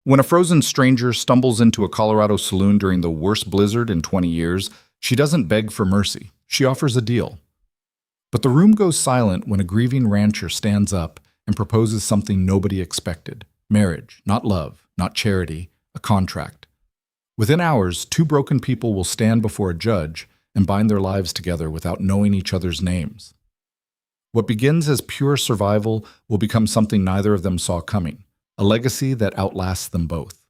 When a frozen stranger stumbles into a Colorado saloon during the worst blizzard in 20 years, she doesn't beg for mercy. She offers a deal. But the room goes silent when a grieving rancher stands up and proposes something nobody expected. Marriage, not love, not charity, a contract. Within hours, two broken people will stand before a judge and bind their lives together without knowing each other's names. What begins as pure survival will become something neither of them saw coming, a legacy that outlasts them both.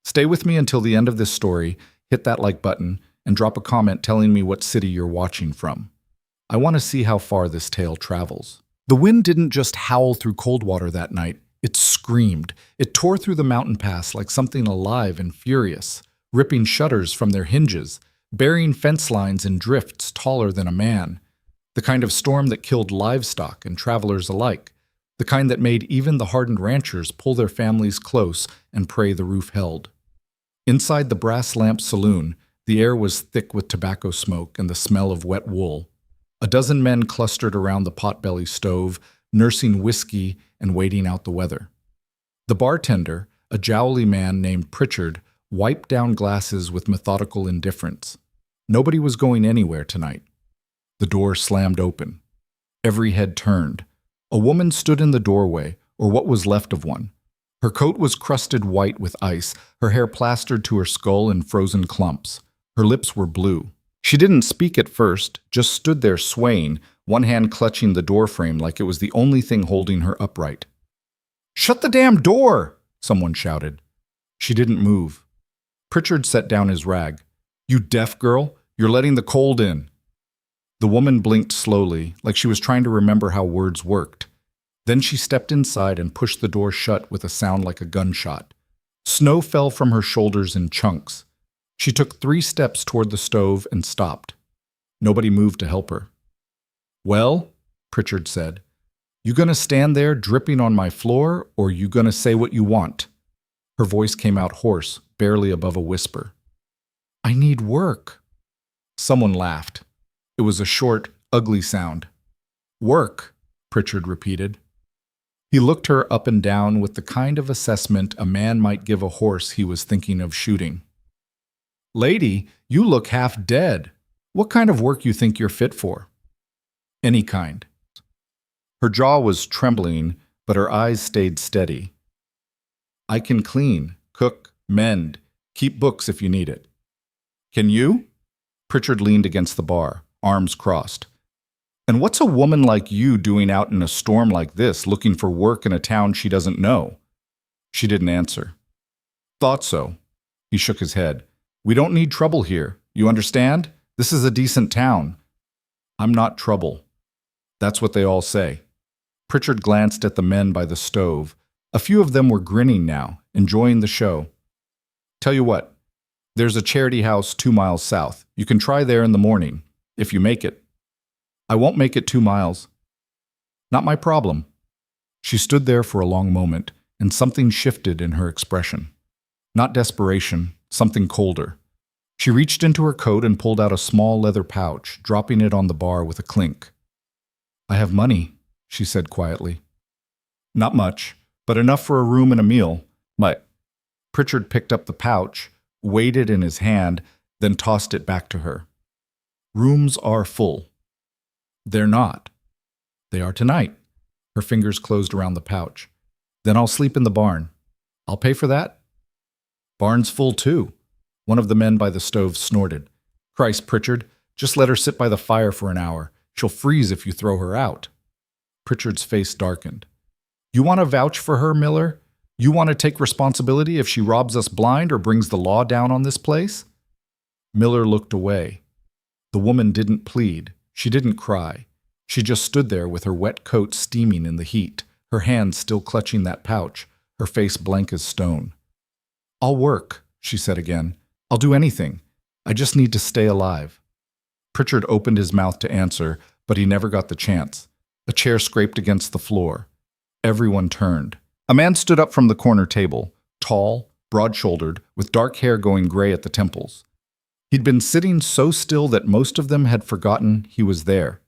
Stay with me until the end of this story, hit that like button, and drop a comment telling me what city you're watching from. I want to see how far this tale travels. The wind didn't just howl through Coldwater that night, it screamed. It tore through the mountain pass like something alive and furious, ripping shutters from their hinges, burying fence lines in drifts taller than a man. The kind of storm that killed livestock and travelers alike. The kind that made even the hardened ranchers pull their families close and pray the roof held. Inside the Brass Lamp Saloon, the air was thick with tobacco smoke and the smell of wet wool. A dozen men clustered around the potbelly stove, nursing whiskey and waiting out the weather. The bartender, a jowly man named Pritchard, wiped down glasses with methodical indifference. Nobody was going anywhere tonight. The door slammed open. Every head turned. A woman stood in the doorway, or what was left of one. Her coat was crusted white with ice, her hair plastered to her skull in frozen clumps. Her lips were blue. She didn't speak at first, just stood there swaying, one hand clutching the doorframe like it was the only thing holding her upright. "Shut the damn door!" someone shouted. She didn't move. Pritchard set down his rag. "You deaf girl, you're letting the cold in." The woman blinked slowly, like she was trying to remember how words worked. Then she stepped inside and pushed the door shut with a sound like a gunshot. Snow fell from her shoulders in chunks. She took 3 steps toward the stove and stopped. Nobody moved to help her. "Well," Pritchard said, "you gonna stand there dripping on my floor, or you gonna say what you want?" Her voice came out hoarse, barely above a whisper. "I need work." Someone laughed. It was a short, ugly sound. "Work," Pritchard repeated. He looked her up and down with the kind of assessment a man might give a horse he was thinking of shooting. "Lady, you look half dead. What kind of work you think you're fit for?" "Any kind." Her jaw was trembling, but her eyes stayed steady. "I can clean, cook, mend, keep books if you need it." "Can you?" Pritchard leaned against the bar, arms crossed. "And what's a woman like you doing out in a storm like this, looking for work in a town she doesn't know?" She didn't answer. "Thought so." He shook his head. "We don't need trouble here. You understand? This is a decent town." "I'm not trouble." "That's what they all say." Pritchard glanced at the men by the stove. A few of them were grinning now, enjoying the show. "Tell you what, there's a charity house 2 miles south. You can try there in the morning, if you make it." "I won't make it 2 miles." "Not my problem." She stood there for a long moment, and something shifted in her expression. Not desperation, something colder. She reached into her coat and pulled out a small leather pouch, dropping it on the bar with a clink. "I have money," she said quietly. "Not much, but enough for a room and a meal. Pritchard picked up the pouch, weighed it in his hand, then tossed it back to her. "Rooms are full." "They're not." "They are tonight." Her fingers closed around the pouch. "Then I'll sleep in the barn." "I'll pay for that." "Barn's full too." One of the men by the stove snorted. "Christ, Pritchard, just let her sit by the fire for an hour. She'll freeze if you throw her out." Pritchard's face darkened. "You want to vouch for her, Miller? You want to take responsibility if she robs us blind or brings the law down on this place?" Miller looked away. The woman didn't plead. She didn't cry. She just stood there with her wet coat steaming in the heat, her hands still clutching that pouch, her face blank as stone. "I'll work," she said again. "I'll do anything. I just need to stay alive." Pritchard opened his mouth to answer, but he never got the chance. A chair scraped against the floor. Everyone turned. A man stood up from the corner table, tall, broad-shouldered, with dark hair going gray at the temples. He'd been sitting so still that most of them had forgotten he was there.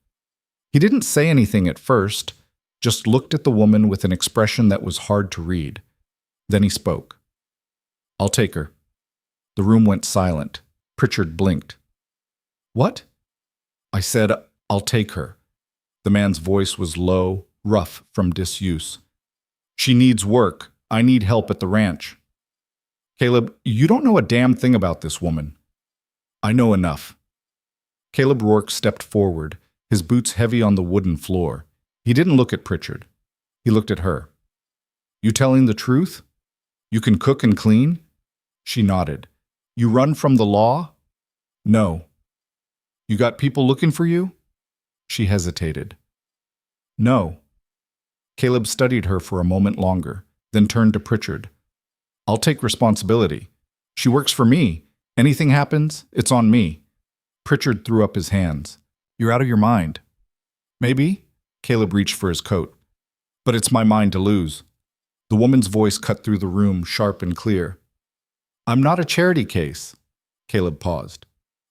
He didn't say anything at first, just looked at the woman with an expression that was hard to read. Then he spoke. I'll take her. The room went silent. Pritchard blinked. What? I said, I'll take her. The man's voice was low, rough from disuse. She needs work. I need help at the ranch. Caleb, you don't know a damn thing about this woman. I know enough. Caleb Rourke stepped forward, his boots heavy on the wooden floor. He didn't look at Pritchard. He looked at her. You telling the truth? You can cook and clean? She nodded. You run from the law? No. You got people looking for you? She hesitated. No. Caleb studied her for a moment longer, then turned to Pritchard. I'll take responsibility. She works for me. Anything happens, it's on me. Pritchard threw up his hands. You're out of your mind. Maybe? Caleb reached for his coat. But it's my mind to lose. The woman's voice cut through the room, sharp and clear. I'm not a charity case. Caleb paused.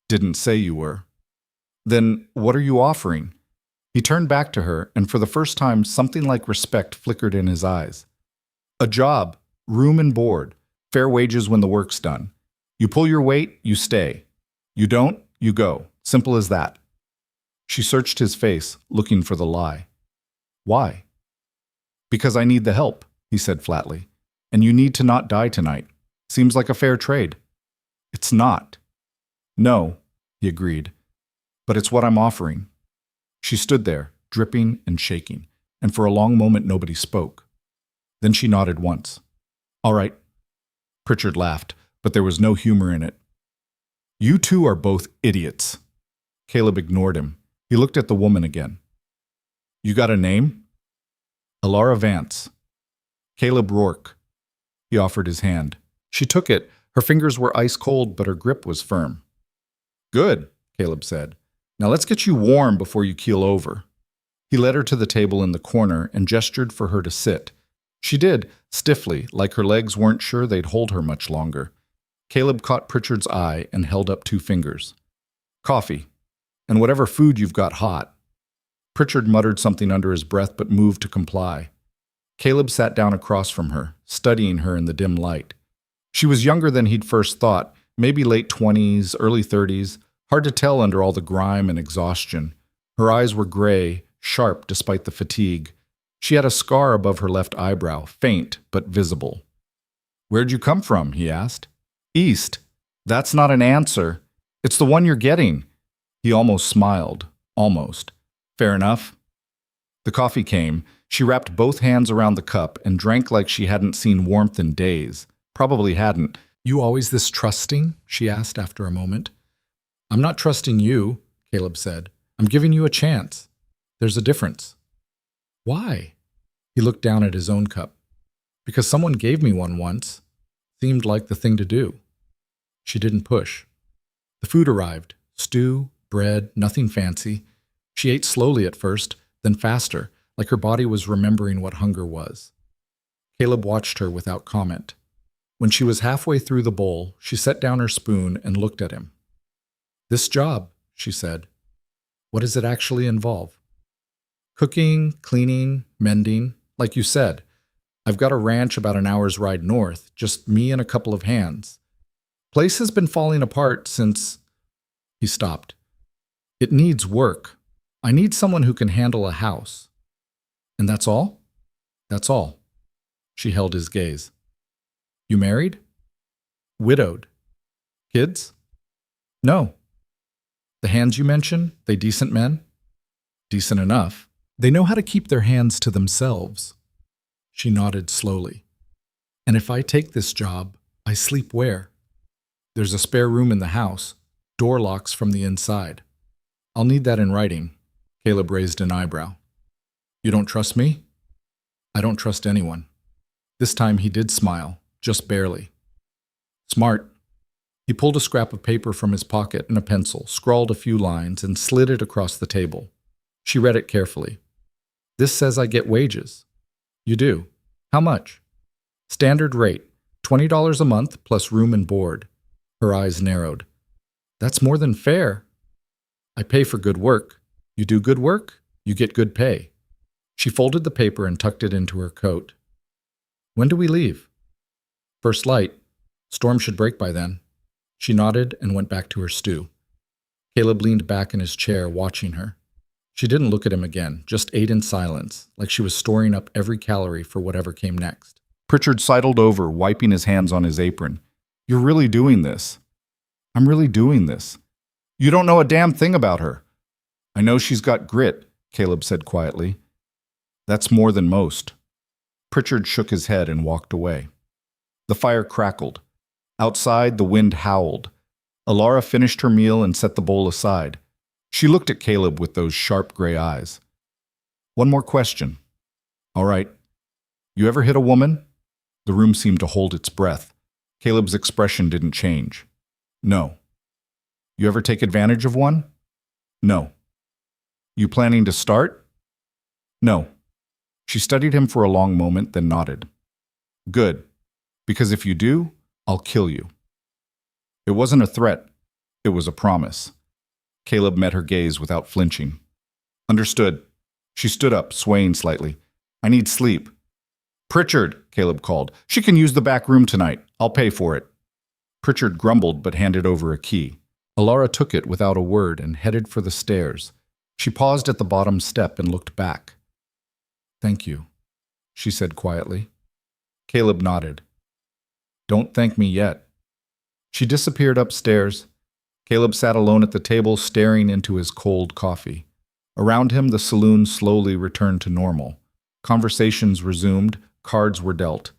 Didn't say you were. Then what are you offering? He turned back to her, and for the first time, something like respect flickered in his eyes. A job, room and board, fair wages when the work's done. You pull your weight, you stay. You don't, you go. Simple as that. She searched his face, looking for the lie. Why? Because I need the help, he said flatly. And you need to not die tonight. Seems like a fair trade. It's not. No, he agreed. But it's what I'm offering. She stood there, dripping and shaking, and for a long moment nobody spoke. Then she nodded once. All right. Pritchard laughed, but there was no humor in it. You two are both idiots. Caleb ignored him. He looked at the woman again. You got a name? Alara Vance. Caleb Rourke. He offered his hand. She took it. Her fingers were ice cold, but her grip was firm. Good, Caleb said. Now let's get you warm before you keel over. He led her to the table in the corner and gestured for her to sit. She did, stiffly, like her legs weren't sure they'd hold her much longer. Caleb caught Pritchard's eye and held up 2 fingers. Coffee, and whatever food you've got hot. Pritchard muttered something under his breath but moved to comply. Caleb sat down across from her, studying her in the dim light. She was younger than he'd first thought, maybe late 20s, early 30s, hard to tell under all the grime and exhaustion. Her eyes were gray, sharp despite the fatigue. She had a scar above her left eyebrow, faint but visible. Where'd you come from? He asked. East. That's not an answer. It's the one you're getting. He almost smiled. Almost. Fair enough. The coffee came. She wrapped both hands around the cup and drank like she hadn't seen warmth in days. Probably hadn't. You always this trusting? She asked after a moment. I'm not trusting you, Caleb said. I'm giving you a chance. There's a difference. Why? He looked down at his own cup. Because someone gave me one once. Seemed like the thing to do. She didn't push. The food arrived. Stew, bread, nothing fancy. She ate slowly at first, then faster, like her body was remembering what hunger was. Caleb watched her without comment. When she was halfway through the bowl, she set down her spoon and looked at him. This job, she said. What does it actually involve? Cooking, cleaning, mending, like you said. I've got a ranch about an hour's ride north, just me and a couple of hands. Place has been falling apart since... He stopped. It needs work. I need someone who can handle a house. And that's all? That's all. She held his gaze. You married? Widowed. Kids? No. The hands you mention, they decent men? Decent enough. They know how to keep their hands to themselves. She nodded slowly. And if I take this job, I sleep where? There's a spare room in the house, door locks from the inside. I'll need that in writing. Caleb raised an eyebrow. You don't trust me? I don't trust anyone. This time he did smile, just barely. Smart. He pulled a scrap of paper from his pocket and a pencil, scrawled a few lines, and slid it across the table. She read it carefully. This says I get wages. You do. How much? Standard rate, $20 a month plus room and board. Her eyes narrowed. That's more than fair. I pay for good work. You do good work, you get good pay. She folded the paper and tucked it into her coat. When do we leave? First light. Storm should break by then. She nodded and went back to her stew. Caleb leaned back in his chair, watching her. She didn't look at him again, just ate in silence, like she was storing up every calorie for whatever came next. Pritchard sidled over, wiping his hands on his apron. You're really doing this. I'm really doing this. You don't know a damn thing about her. I know she's got grit, Caleb said quietly. That's more than most. Pritchard shook his head and walked away. The fire crackled. Outside, the wind howled. Alara finished her meal and set the bowl aside. She looked at Caleb with those sharp gray eyes. One more question. All right. You ever hit a woman? The room seemed to hold its breath. Caleb's expression didn't change. No. You ever take advantage of one? No. You planning to start? No. She studied him for a long moment, then nodded. Good. Because if you do, I'll kill you. It wasn't a threat. It was a promise. Caleb met her gaze without flinching. Understood. She stood up, swaying slightly. I need sleep. Pritchard, Caleb called. She can use the back room tonight. I'll pay for it. Pritchard grumbled but handed over a key. Alara took it without a word and headed for the stairs. She paused at the bottom step and looked back. Thank you, she said quietly. Caleb nodded. Don't thank me yet. She disappeared upstairs. Caleb sat alone at the table, staring into his cold coffee. Around him, the saloon slowly returned to normal. Conversations resumed, cards were dealt.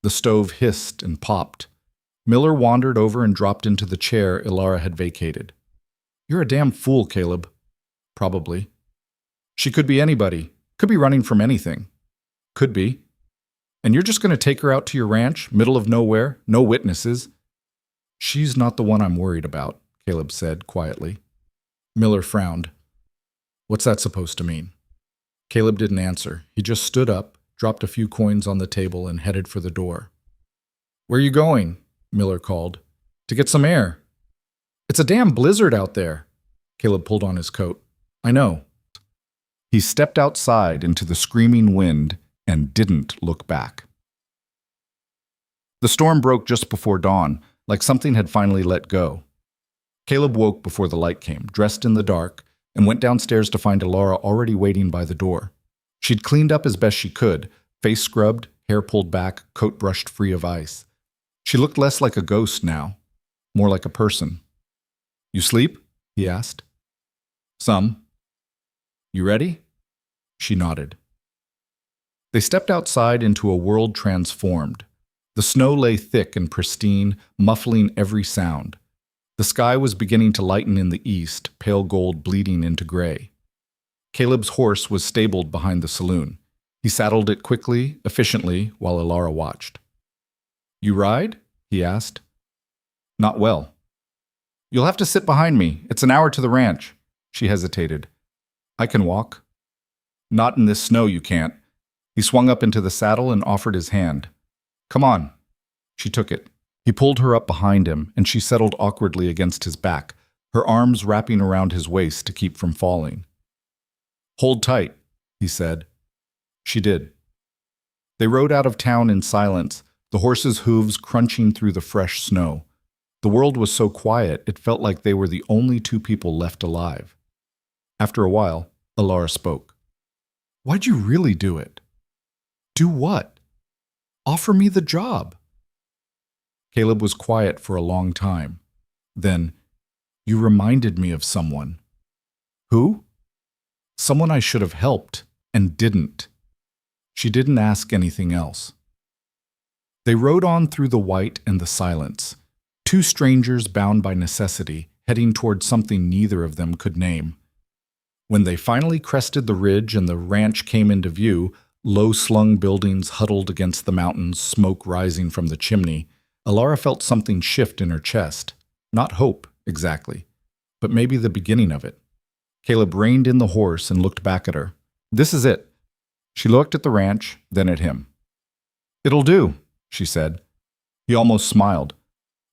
The stove hissed and popped. Miller wandered over and dropped into the chair Alara had vacated. You're a damn fool, Caleb. Probably. She could be anybody. Could be running from anything. Could be. And you're just going to take her out to your ranch, middle of nowhere, no witnesses. She's not the one I'm worried about, Caleb said quietly. Miller frowned. What's that supposed to mean? Caleb didn't answer. He just stood up, dropped a few coins on the table, and headed for the door. Where are you going? Miller called. To get some air. It's a damn blizzard out there. Caleb pulled on his coat. I know. He stepped outside into the screaming wind and didn't look back. The storm broke just before dawn, like something had finally let go. Caleb woke before the light came, dressed in the dark, and went downstairs to find Alara already waiting by the door. She'd cleaned up as best she could, face scrubbed, hair pulled back, coat brushed free of ice. She looked less like a ghost now, more like a person. You sleep? He asked. Some. You ready? She nodded. They stepped outside into a world transformed. The snow lay thick and pristine, muffling every sound. The sky was beginning to lighten in the east, pale gold bleeding into gray. Caleb's horse was stabled behind the saloon. He saddled it quickly, efficiently, while Alara watched. You ride? He asked. Not well. You'll have to sit behind me. It's an hour to the ranch. She hesitated. I can walk. Not in this snow, you can't. He swung up into the saddle and offered his hand. Come on. She took it. He pulled her up behind him, and she settled awkwardly against his back, her arms wrapping around his waist to keep from falling. Hold tight, he said. She did. They rode out of town in silence, the horses' hooves crunching through the fresh snow. The world was so quiet, it felt like they were the only two people left alive. After a while, Alara spoke. Why'd you really do it? Do what? Offer me the job. Caleb was quiet for a long time. Then, you reminded me of someone. Who? Someone I should have helped and didn't. She didn't ask anything else. They rode on through the white and the silence, two strangers bound by necessity, heading toward something neither of them could name. When they finally crested the ridge and the ranch came into view, low-slung buildings huddled against the mountains, smoke rising from the chimney, Alara felt something shift in her chest. Not hope, exactly, but maybe the beginning of it. Caleb reined in the horse and looked back at her. This is it. She looked at the ranch, then at him. It'll do, she said. He almost smiled.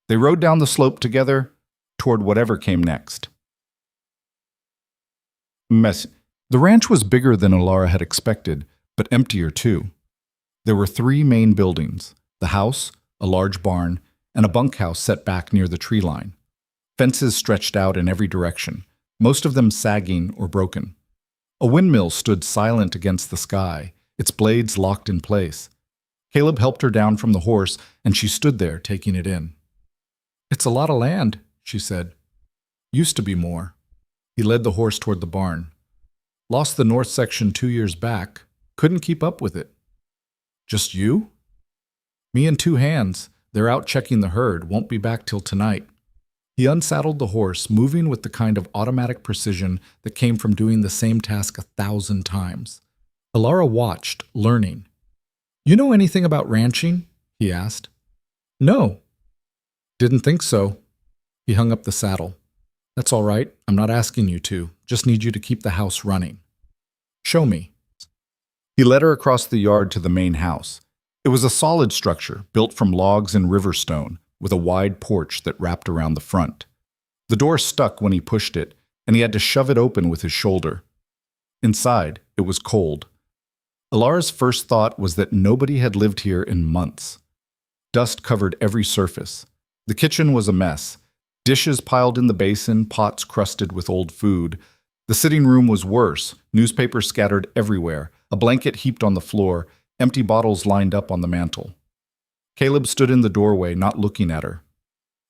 They rode down the slope together, toward whatever came next. The ranch was bigger than Alara had expected, but emptier too. There were three main buildings: the house, a large barn, and a bunkhouse set back near the tree line. Fences stretched out in every direction, most of them sagging or broken. A windmill stood silent against the sky, its blades locked in place. Caleb helped her down from the horse, and she stood there, taking it in. "It's a lot of land," she said. "Used to be more." He led the horse toward the barn. "Lost the north section 2 years back. Couldn't keep up with it." "Just you?" "Me and 2 hands. They're out checking the herd. Won't be back till tonight." He unsaddled the horse, moving with the kind of automatic precision that came from doing the same task 1,000 times. Alara watched, learning. "You know anything about ranching?" he asked. "No." "Didn't think so." He hung up the saddle. "That's all right. I'm not asking you to. Just need you to keep the house running." "Show me." He led her across the yard to the main house. It was a solid structure, built from logs and river stone, with a wide porch that wrapped around the front. The door stuck when he pushed it, and he had to shove it open with his shoulder. Inside, it was cold. Alara's first thought was that nobody had lived here in months. Dust covered every surface. The kitchen was a mess. Dishes piled in the basin, pots crusted with old food. The sitting room was worse, newspapers scattered everywhere, a blanket heaped on the floor, empty bottles lined up on the mantel. Caleb stood in the doorway, not looking at her.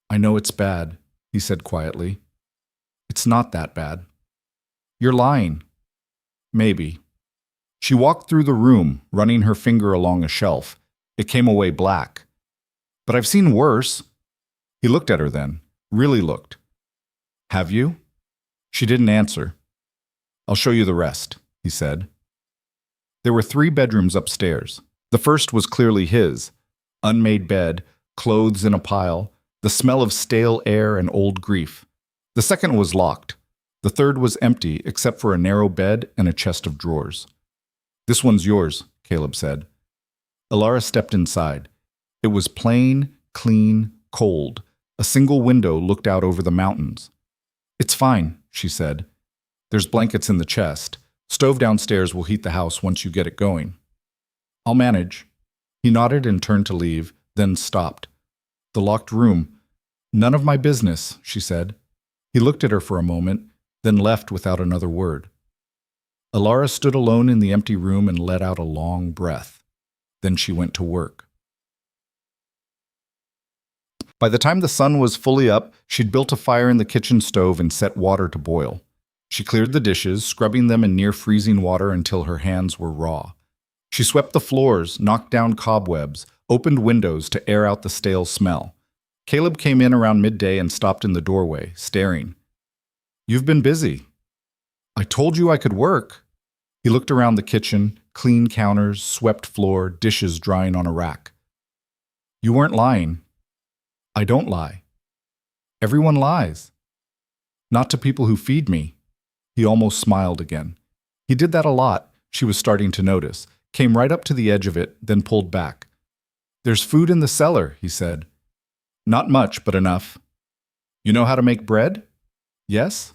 "I know it's bad," he said quietly. "It's not that bad." "You're lying." "Maybe." She walked through the room, running her finger along a shelf. It came away black. "But I've seen worse." He looked at her then, really looked. "Have you?" She didn't answer. "I'll show you the rest," he said. There were 3 bedrooms upstairs. The first was clearly his. Unmade bed, clothes in a pile, the smell of stale air and old grief. The second was locked. The third was empty except for a narrow bed and a chest of drawers. "This one's yours," Caleb said. Alara stepped inside. It was plain, clean, cold. A single window looked out over the mountains. "It's fine," she said. "There's blankets in the chest. Stove downstairs will heat the house once you get it going." "I'll manage." He nodded and turned to leave, then stopped. "The locked room." "None of my business," she said. He looked at her for a moment, then left without another word. Alara stood alone in the empty room and let out a long breath. Then she went to work. By the time the sun was fully up, she'd built a fire in the kitchen stove and set water to boil. She cleared the dishes, scrubbing them in near-freezing water until her hands were raw. She swept the floors, knocked down cobwebs, opened windows to air out the stale smell. Caleb came in around midday and stopped in the doorway, staring. "You've been busy." "I told you I could work." He looked around the kitchen, clean counters, swept floor, dishes drying on a rack. "You weren't lying." "I don't lie." "Everyone lies." "Not to people who feed me." He almost smiled again. He did that a lot, she was starting to notice. Came right up to the edge of it, then pulled back. "There's food in the cellar," he said. "Not much, but enough." "You know how to make bread?" "Yes."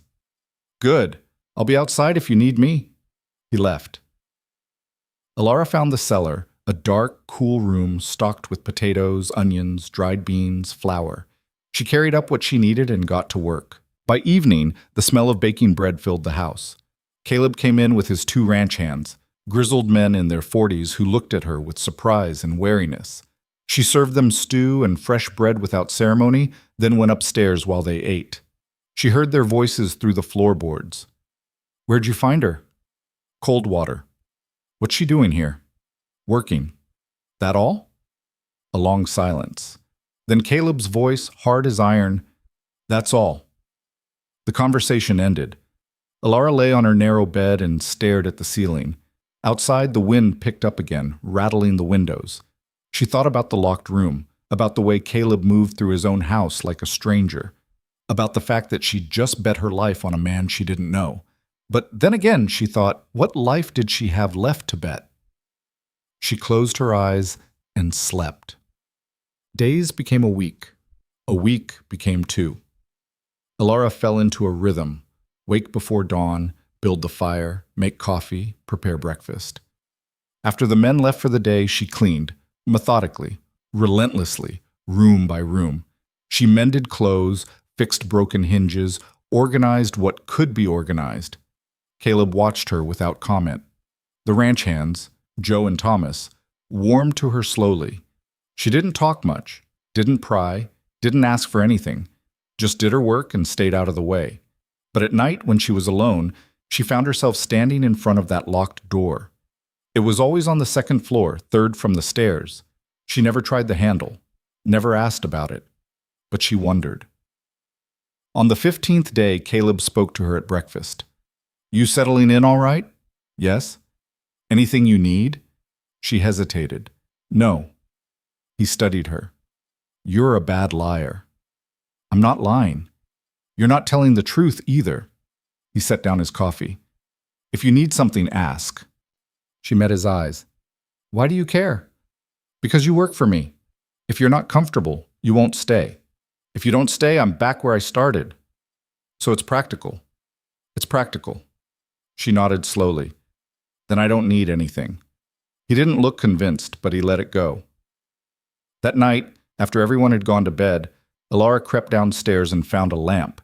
"Good. I'll be outside if you need me." He left. Alara found the cellar, a dark, cool room stocked with potatoes, onions, dried beans, flour. She carried up what she needed and got to work. By evening, the smell of baking bread filled the house. Caleb came in with his 2 ranch hands, grizzled men in their 40s who looked at her with surprise and wariness. She served them stew and fresh bread without ceremony, then went upstairs while they ate. She heard their voices through the floorboards. "Where'd you find her?" "Coldwater." "What's she doing here?" "Working." "That all?" A long silence. Then Caleb's voice, hard as iron, "That's all." The conversation ended. Alara lay on her narrow bed and stared at the ceiling. Outside, the wind picked up again, rattling the windows. She thought about the locked room, about the way Caleb moved through his own house like a stranger, about the fact that she'd just bet her life on a man she didn't know. But then again, she thought, what life did she have left to bet? She closed her eyes and slept. Days became a week became 2. Alara fell into a rhythm, wake before dawn, build the fire, make coffee, prepare breakfast. After the men left for the day, she cleaned, methodically, relentlessly, room by room. She mended clothes, fixed broken hinges, organized what could be organized. Caleb watched her without comment. The ranch hands, Joe and Thomas, warmed to her slowly. She didn't talk much, didn't pry, didn't ask for anything, just did her work and stayed out of the way. But at night, when she was alone, she found herself standing in front of that locked door. It was always on the second floor, third from the stairs. She never tried the handle, never asked about it, but she wondered. On the 15th day, Caleb spoke to her at breakfast. "You settling in all right?" "Yes." "Anything you need?" She hesitated. "No." He studied her. "You're a bad liar." "I'm not lying." "You're not telling the truth either." He set down his coffee. "If you need something, ask." She met his eyes. "Why do you care?" "Because you work for me. If you're not comfortable, you won't stay. If you don't stay, I'm back where I started. So it's practical." "It's practical." She nodded slowly. "Then I don't need anything." He didn't look convinced, but he let it go. That night, after everyone had gone to bed, Alara crept downstairs and found a lamp.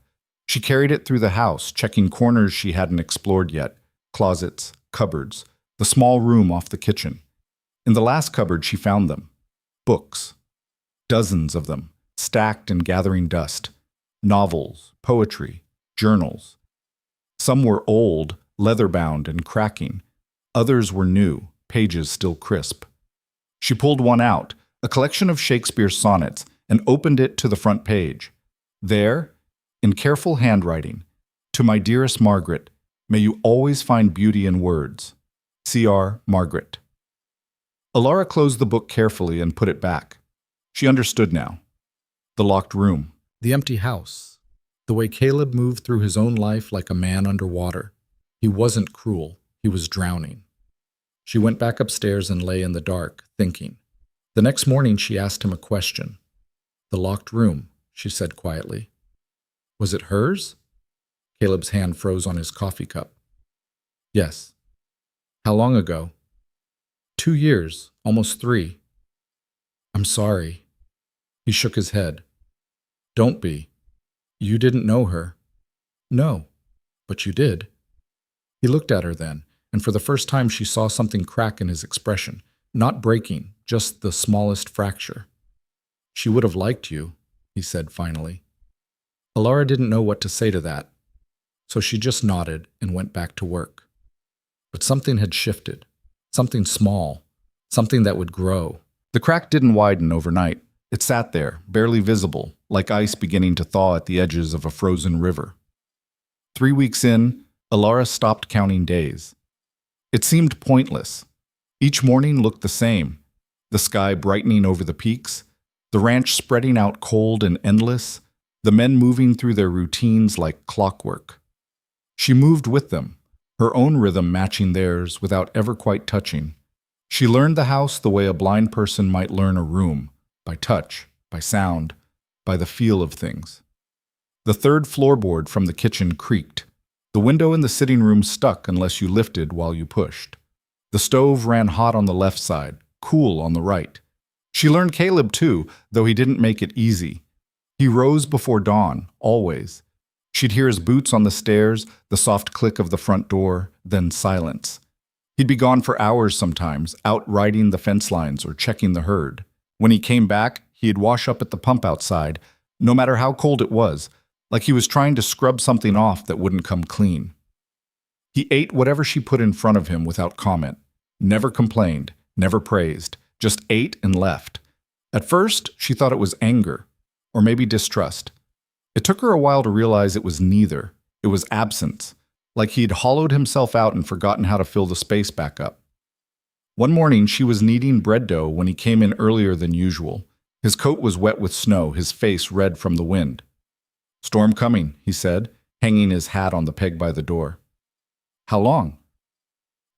She carried it through the house, checking corners she hadn't explored yet, closets, cupboards, the small room off the kitchen. In the last cupboard, she found them. Books. Dozens of them, stacked and gathering dust. Novels, poetry, journals. Some were old, leather-bound and cracking. Others were new, pages still crisp. She pulled one out, a collection of Shakespeare's sonnets, and opened it to the front page. There, in careful handwriting, "To my dearest Margaret, may you always find beauty in words. C.R. Margaret." Alara closed the book carefully and put it back. She understood now. The locked room. The empty house. The way Caleb moved through his own life like a man underwater. He wasn't cruel. He was drowning. She went back upstairs and lay in the dark, thinking. The next morning she asked him a question. "The locked room," she said quietly. "Was it hers?" Caleb's hand froze on his coffee cup. "Yes." "How long ago?" 2 years, almost 3. "I'm sorry." He shook his head. "Don't be. You didn't know her." "No, but you did." He looked at her then, and for the first time she saw something crack in his expression, not breaking, just the smallest fracture. "She would have liked you," he said finally. Alara didn't know what to say to that, so she just nodded and went back to work. But something had shifted, something small, something that would grow. The crack didn't widen overnight. It sat there, barely visible, like ice beginning to thaw at the edges of a frozen river. 3 weeks in, Alara stopped counting days. It seemed pointless. Each morning looked the same, the sky brightening over the peaks, the ranch spreading out cold and endless, the men moving through their routines like clockwork. She moved with them, her own rhythm matching theirs without ever quite touching. She learned the house the way a blind person might learn a room, by touch, by sound, by the feel of things. The third floorboard from the kitchen creaked. The window in the sitting room stuck unless you lifted while you pushed. The stove ran hot on the left side, cool on the right. She learned Caleb too, though he didn't make it easy. He rose before dawn, always. She'd hear his boots on the stairs, the soft click of the front door, then silence. He'd be gone for hours sometimes, out riding the fence lines or checking the herd. When he came back, he'd wash up at the pump outside, no matter how cold it was, like he was trying to scrub something off that wouldn't come clean. He ate whatever she put in front of him without comment, never complained, never praised, just ate and left. At first, she thought it was anger, or maybe distrust. It took her a while to realize it was neither. It was absence, like he'd hollowed himself out and forgotten how to fill the space back up. One morning, she was kneading bread dough when he came in earlier than usual. His coat was wet with snow, his face red from the wind. "Storm coming," he said, hanging his hat on the peg by the door. "How long?"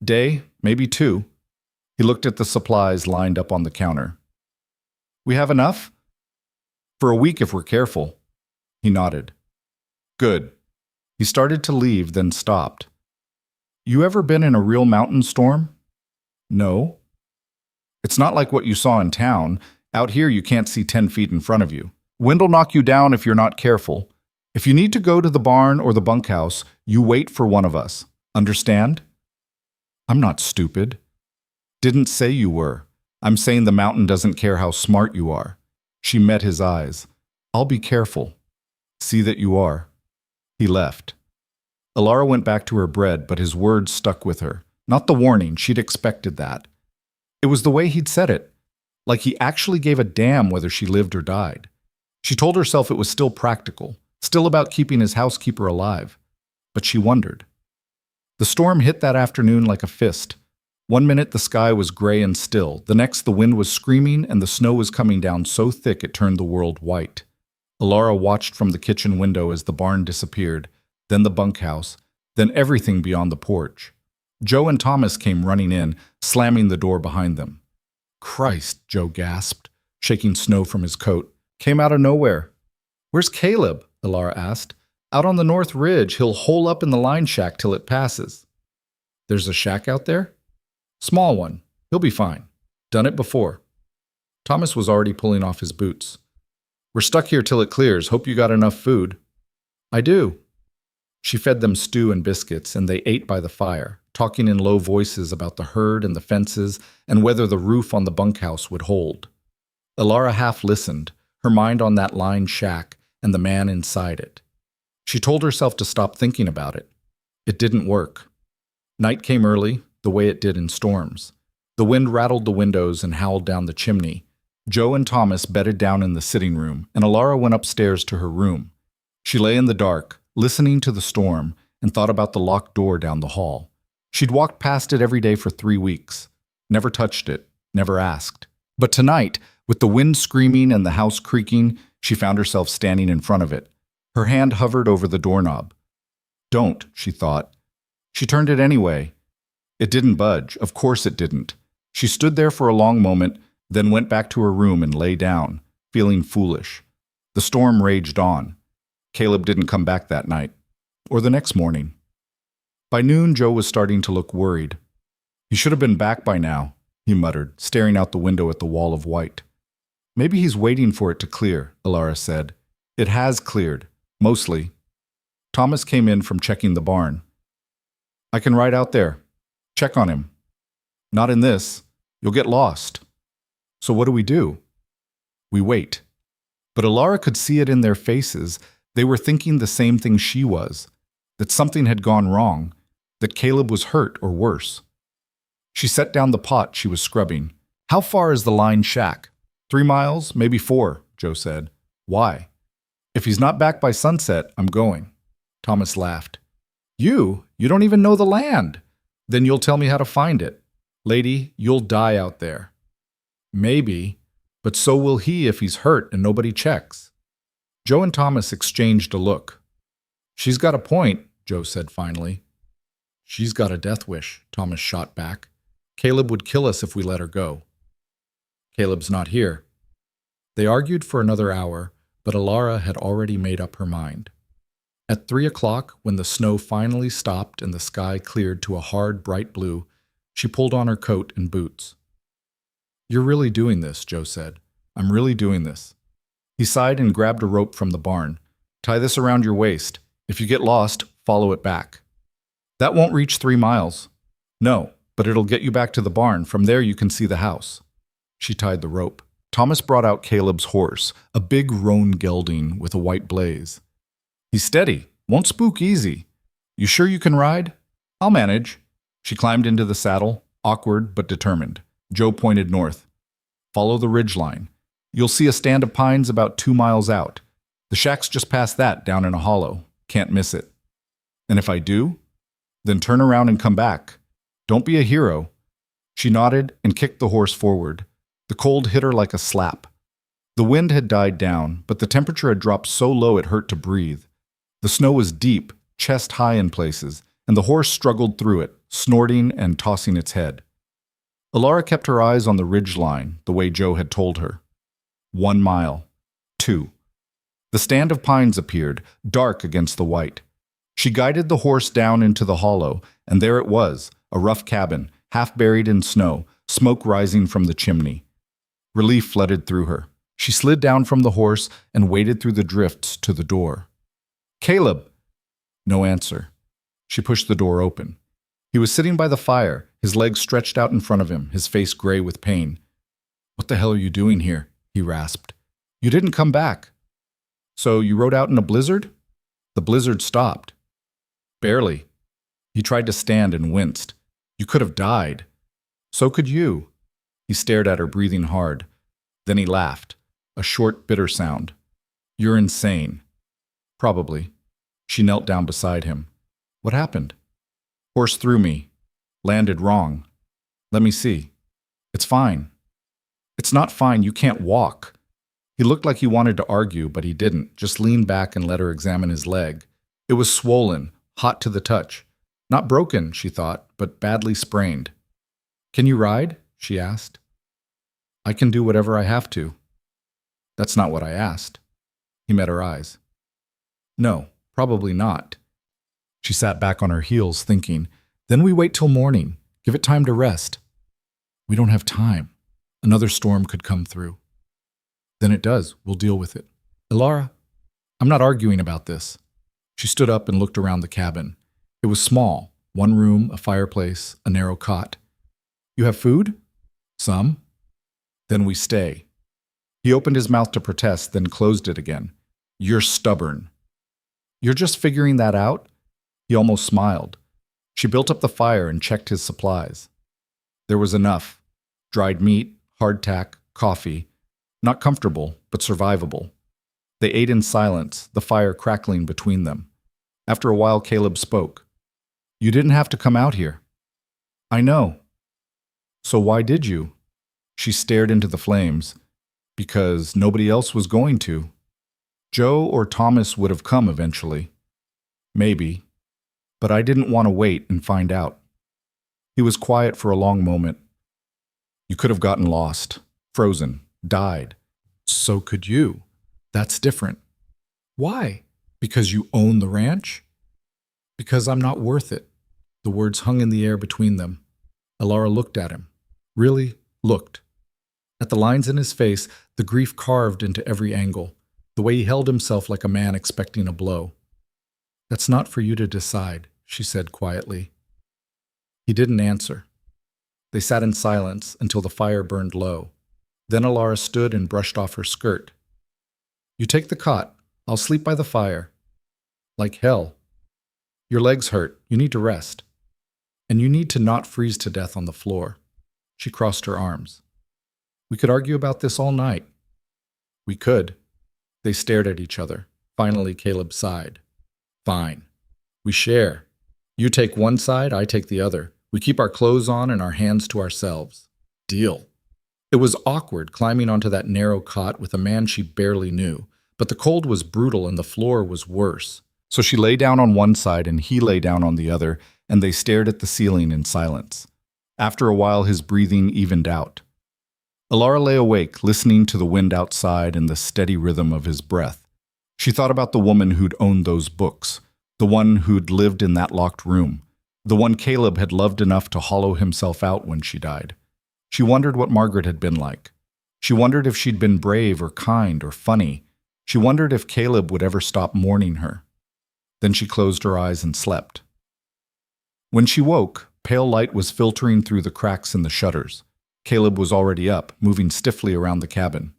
"Day, maybe 2. He looked at the supplies lined up on the counter. "We have enough?" "For a week if we're careful." He nodded. "Good." He started to leave, then stopped. "You ever been in a real mountain storm?" "No." "It's not like what you saw in town. Out here, you can't see 10 feet in front of you. Wind'll knock you down if you're not careful. If you need to go to the barn or the bunkhouse, you wait for one of us. Understand? I'm not stupid. Didn't say you were. I'm saying the mountain doesn't care how smart you are. She met his eyes. I'll be careful. See that you are. He left. Alara went back to her bread, but his words stuck with her. Not the warning, she'd expected that. It was the way he'd said it, like he actually gave a damn whether she lived or died. She told herself it was still practical, still about keeping his housekeeper alive. But she wondered. The storm hit that afternoon like a fist. One minute the sky was gray and still, the next the wind was screaming and the snow was coming down so thick it turned the world white. Alara watched from the kitchen window as the barn disappeared, then the bunkhouse, then everything beyond the porch. Joe and Thomas came running in, slamming the door behind them. Christ, Joe gasped, shaking snow from his coat. Came out of nowhere. Where's Caleb? Alara asked. Out on the north ridge. He'll hole up in the line shack till it passes. There's a shack out there? Small one. He'll be fine. Done it before. Thomas was already pulling off his boots. We're stuck here till it clears. Hope you got enough food. I do. She fed them stew and biscuits, and they ate by the fire, talking in low voices about the herd and the fences and whether the roof on the bunkhouse would hold. Alara half listened, her mind on that lined shack and the man inside it. She told herself to stop thinking about it. It didn't work. Night came early, the way it did in storms. The wind rattled the windows and howled down the chimney. Joe and Thomas bedded down in the sitting room, and Alara went upstairs to her room. She lay in the dark, listening to the storm, and thought about the locked door down the hall. She'd walked past it every day for 3 weeks. Never touched it, never asked. But tonight, with the wind screaming and the house creaking, she found herself standing in front of it. Her hand hovered over the doorknob. Don't, she thought. She turned it anyway. It didn't budge. Of course it didn't. She stood there for a long moment, then went back to her room and lay down, feeling foolish. The storm raged on. Caleb didn't come back that night, or the next morning. By noon, Joe was starting to look worried. He should have been back by now, he muttered, staring out the window at the wall of white. Maybe he's waiting for it to clear, Alara said. It has cleared, mostly. Thomas came in from checking the barn. I can ride out there. Check on him. Not in this. You'll get lost. So what do? We wait. But Alara could see it in their faces. They were thinking the same thing she was, that something had gone wrong, that Caleb was hurt or worse. She set down the pot she was scrubbing. How far is the line shack? 3 miles, maybe 4, Joe said. Why? If he's not back by sunset, I'm going. Thomas laughed. You don't even know the land. Then you'll tell me how to find it. Lady, you'll die out there. Maybe, but so will he if he's hurt and nobody checks. Joe and Thomas exchanged a look. She's got a point, Joe said finally. She's got a death wish, Thomas shot back. Caleb would kill us if we let her go. Caleb's not here. They argued for another hour, but Alara had already made up her mind. At 3 o'clock, when the snow finally stopped and the sky cleared to a hard, bright blue, she pulled on her coat and boots. You're really doing this, Joe said. I'm really doing this. He sighed and grabbed a rope from the barn. Tie this around your waist. If you get lost, follow it back. That won't reach 3 miles. No, but it'll get you back to the barn. From there you can see the house. She tied the rope. Thomas brought out Caleb's horse, a big roan gelding with a white blaze. He's steady. Won't spook easy. You sure you can ride? I'll manage. She climbed into the saddle, awkward but determined. Joe pointed north. Follow the ridge line. You'll see a stand of pines about 2 miles out. The shack's just past that, down in a hollow. Can't miss it. And if I do? Then turn around and come back. Don't be a hero. She nodded and kicked the horse forward. The cold hit her like a slap. The wind had died down, but the temperature had dropped so low it hurt to breathe. The snow was deep, chest high in places, and the horse struggled through it, snorting and tossing its head. Alara kept her eyes on the ridge line, the way Joe had told her. 1 mile. 2. The stand of pines appeared, dark against the white. She guided the horse down into the hollow, and there it was, a rough cabin, half buried in snow, smoke rising from the chimney. Relief flooded through her. She slid down from the horse and waded through the drifts to the door. "Caleb!" No answer. She pushed the door open. He was sitting by the fire, his legs stretched out in front of him, his face gray with pain. "What the hell are you doing here?" he rasped. "You didn't come back." "So you rode out in a blizzard?" "The blizzard stopped." "Barely." He tried to stand and winced. "You could have died." "So could you." He stared at her, breathing hard. Then he laughed, a short, bitter sound. "You're insane." "Probably." She knelt down beside him. "What happened?" "Horse threw me. Landed wrong." "Let me see." "It's fine." "It's not fine. You can't walk." He looked like he wanted to argue, but he didn't, just leaned back and let her examine his leg. It was swollen, hot to the touch. Not broken, she thought, but badly sprained. "Can you ride?" she asked. "I can do whatever I have to." "That's not what I asked." He met her eyes. "No, probably not." She sat back on her heels, thinking, "Then we wait till morning. Give it time to rest." "We don't have time. Another storm could come through." "Then it does. We'll deal with it." "Elara, I'm not arguing about this." She stood up and looked around the cabin. It was small, one room, a fireplace, a narrow cot. "You have food?" "Some." "Then we stay." He opened his mouth to protest, then closed it again. "You're stubborn." "You're just figuring that out?" He almost smiled. She built up the fire and checked his supplies. There was enough. Dried meat, hardtack, coffee. Not comfortable, but survivable. They ate in silence, the fire crackling between them. After a while, Caleb spoke. "You didn't have to come out here." "I know." "So why did you?" She stared into the flames. "Because nobody else was going to. Joe or Thomas would have come eventually." "Maybe. But I didn't want to wait and find out." He was quiet for a long moment. "You could have gotten lost, frozen, died." "So could you. That's different." "Why? Because you own the ranch?" "Because I'm not worth it." The words hung in the air between them. Elara looked at him. Really looked. At the lines in his face, the grief carved into every angle, the way he held himself like a man expecting a blow. "That's not for you to decide," she said quietly. He didn't answer. They sat in silence until the fire burned low. Then Elara stood and brushed off her skirt. "You take the cot. I'll sleep by the fire." "Like hell." "Your legs hurt. You need to rest. And you need to not freeze to death on the floor." She crossed her arms. "We could argue about this all night." "We could." They stared at each other. Finally, Caleb sighed. "Fine. We share. You take one side, I take the other. We keep our clothes on and our hands to ourselves. Deal." It was awkward climbing onto that narrow cot with a man she barely knew, but the cold was brutal and the floor was worse. So she lay down on one side and he lay down on the other, and they stared at the ceiling in silence. After a while, his breathing evened out. Elara lay awake, listening to the wind outside and the steady rhythm of his breath. She thought about the woman who'd owned those books, the one who'd lived in that locked room, the one Caleb had loved enough to hollow himself out when she died. She wondered what Margaret had been like. She wondered if she'd been brave or kind or funny. She wondered if Caleb would ever stop mourning her. Then she closed her eyes and slept. When she woke, pale light was filtering through the cracks in the shutters. Caleb was already up, moving stiffly around the cabin.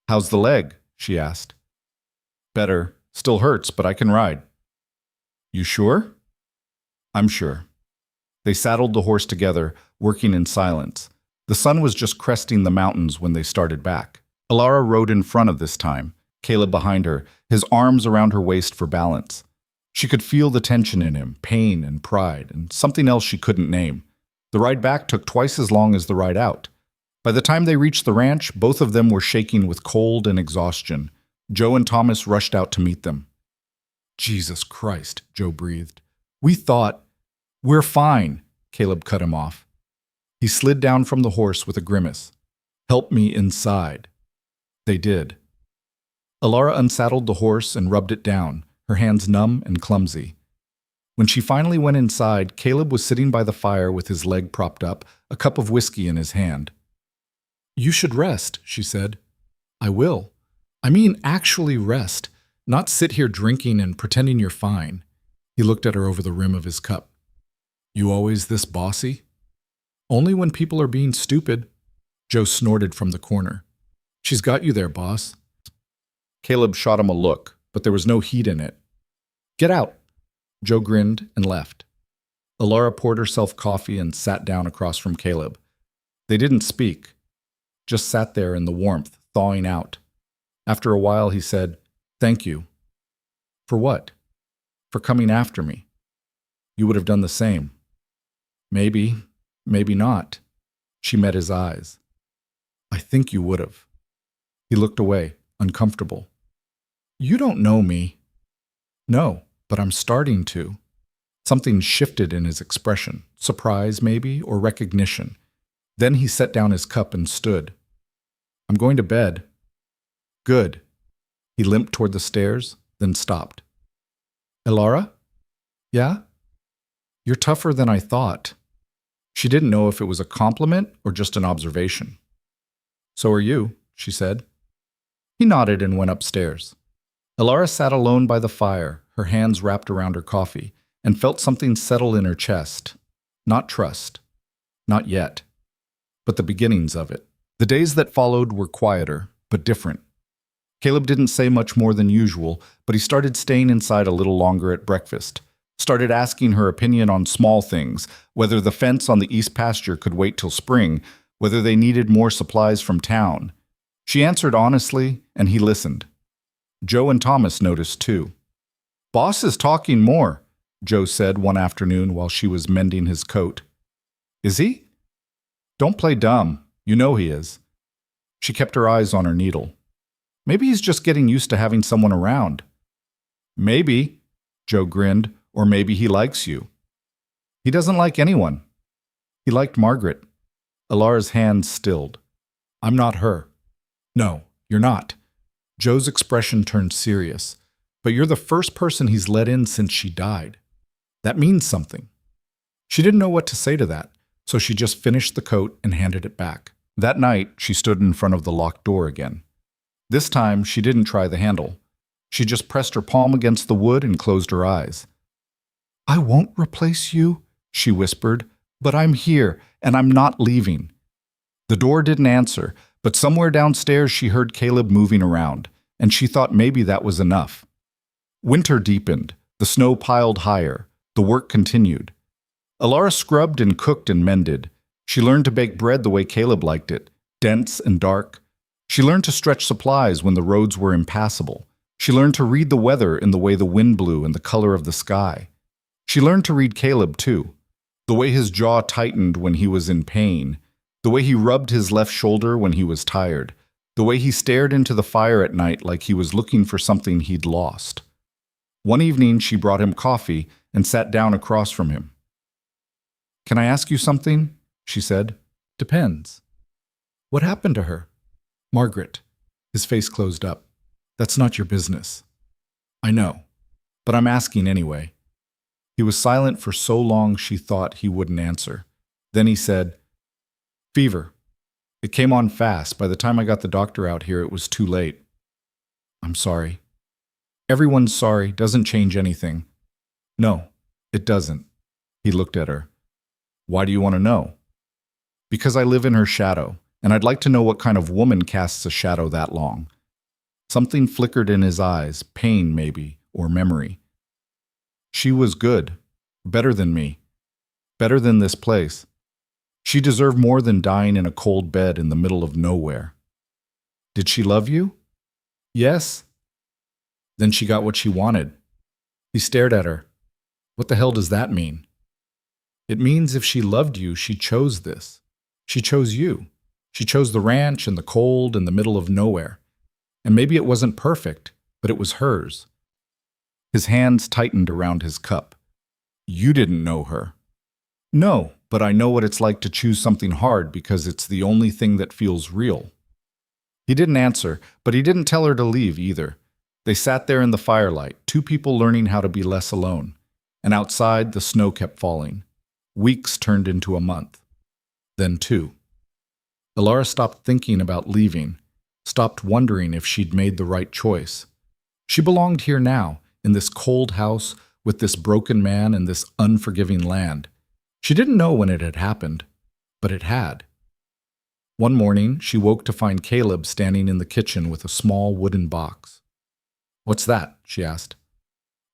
"How's the leg?" she asked. "Better. Still hurts, but I can ride." "You sure?" "I'm sure." They saddled the horse together, working in silence. The sun was just cresting the mountains when they started back. Elara rode in front of this time, Caleb behind her, his arms around her waist for balance. She could feel the tension in him, pain and pride, and something else she couldn't name. The ride back took twice as long as the ride out. By the time they reached the ranch, both of them were shaking with cold and exhaustion. Joe and Thomas rushed out to meet them. "Jesus Christ," Joe breathed. "We thought—" "We're fine," Caleb cut him off. He slid down from the horse with a grimace. "Help me inside." They did. Elara unsaddled the horse and rubbed it down, her hands numb and clumsy. When she finally went inside, Caleb was sitting by the fire with his leg propped up, a cup of whiskey in his hand. You should rest, she said. I will. I mean actually rest, not sit here drinking and pretending you're fine. He looked at her over the rim of his cup. You always this bossy? Only when people are being stupid. Joe snorted from the corner. She's got you there, boss. Caleb shot him a look, but there was no heat in it. Get out. Joe grinned and left. Alara poured herself coffee and sat down across from Caleb. They didn't speak, just sat there in the warmth, thawing out. After a while, he said, Thank you. For what? For coming after me. You would have done the same. Maybe, maybe not. She met his eyes. I think you would have. He looked away, uncomfortable. You don't know me. No, but I'm starting to. Something shifted in his expression, surprise maybe, or recognition. Then he set down his cup and stood. I'm going to bed. Good. He limped toward the stairs, then stopped. Alara? Yeah? You're tougher than I thought. She didn't know if it was a compliment or just an observation. So are you, she said. He nodded and went upstairs. Alara sat alone by the fire, her hands wrapped around her coffee, and felt something settle in her chest. Not trust. Not yet. But the beginnings of it. The days that followed were quieter, but different. Caleb didn't say much more than usual, but he started staying inside a little longer at breakfast. Started asking her opinion on small things, whether the fence on the east pasture could wait till spring, whether they needed more supplies from town. She answered honestly, and he listened. Joe and Thomas noticed too. Boss is talking more, Joe said one afternoon while she was mending his coat. Is he? Don't play dumb. You know he is. She kept her eyes on her needle. Maybe he's just getting used to having someone around. Maybe, Joe grinned, or maybe he likes you. He doesn't like anyone. He liked Margaret. Alara's hands stilled. I'm not her. No, you're not. Joe's expression turned serious. But you're the first person he's let in since she died. That means something. She didn't know what to say to that, so she just finished the coat and handed it back. That night, she stood in front of the locked door again. This time, she didn't try the handle. She just pressed her palm against the wood and closed her eyes. I won't replace you, she whispered, but I'm here, and I'm not leaving. The door didn't answer, but somewhere downstairs she heard Caleb moving around, and she thought maybe that was enough. Winter deepened, the snow piled higher, the work continued. Alara scrubbed and cooked and mended. She learned to bake bread the way Caleb liked it, dense and dark. She learned to stretch supplies when the roads were impassable. She learned to read the weather in the way the wind blew and the color of the sky. She learned to read Caleb, too. The way his jaw tightened when he was in pain. The way he rubbed his left shoulder when he was tired. The way he stared into the fire at night like he was looking for something he'd lost. One evening, she brought him coffee and sat down across from him. Can I ask you something? She said. Depends. What happened to her? Margaret. His face closed up. That's not your business. I know, but I'm asking anyway. He was silent for so long she thought he wouldn't answer. Then he said, Fever. It came on fast. By the time I got the doctor out here, it was too late. I'm sorry. Everyone's sorry. Doesn't change anything. No, it doesn't. He looked at her. Why do you want to know? Because I live in her shadow, and I'd like to know what kind of woman casts a shadow that long. Something flickered in his eyes, pain maybe, or memory. She was good, better than me, better than this place. She deserved more than dying in a cold bed in the middle of nowhere. Did she love you? Yes. Then she got what she wanted. He stared at her. What the hell does that mean? It means if she loved you, she chose this. She chose you. She chose the ranch and the cold in the middle of nowhere. And maybe it wasn't perfect, but it was hers. His hands tightened around his cup. You didn't know her. No, but I know what it's like to choose something hard because it's the only thing that feels real. He didn't answer, but he didn't tell her to leave either. They sat there in the firelight, two people learning how to be less alone. And outside, the snow kept falling. Weeks turned into a month. Then two. Elara stopped thinking about leaving, stopped wondering if she'd made the right choice. She belonged here now, in this cold house, with this broken man and this unforgiving land. She didn't know when it had happened, but it had. One morning, she woke to find Caleb standing in the kitchen with a small wooden box. "What's that?" she asked.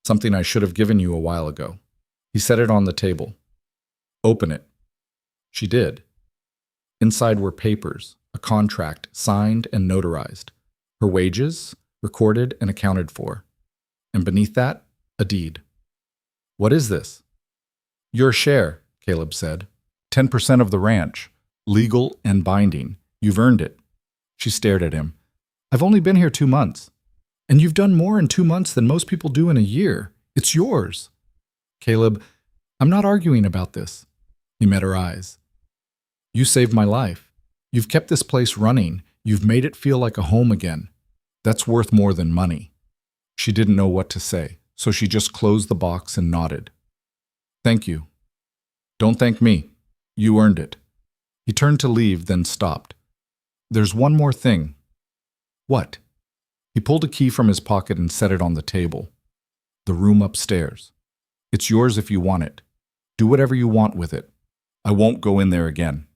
"Something I should have given you a while ago." He set it on the table. "Open it." She did. Inside were papers, a contract signed and notarized, her wages recorded and accounted for, and beneath that, a deed. "What is this?" "Your share," Caleb said. 10% of the ranch, legal and binding. You've earned it." She stared at him. "I've only been here 2 months. And you've done more in 2 months than most people do in a year. It's yours." "Caleb, I'm not arguing about this." He met her eyes. "You saved my life. You've kept this place running. You've made it feel like a home again. That's worth more than money." She didn't know what to say, so she just closed the box and nodded. "Thank you." "Don't thank me. You earned it." He turned to leave, then stopped. "There's one more thing." "What?" He pulled a key from his pocket and set it on the table. "The room upstairs. It's yours if you want it. Do whatever you want with it. I won't go in there again."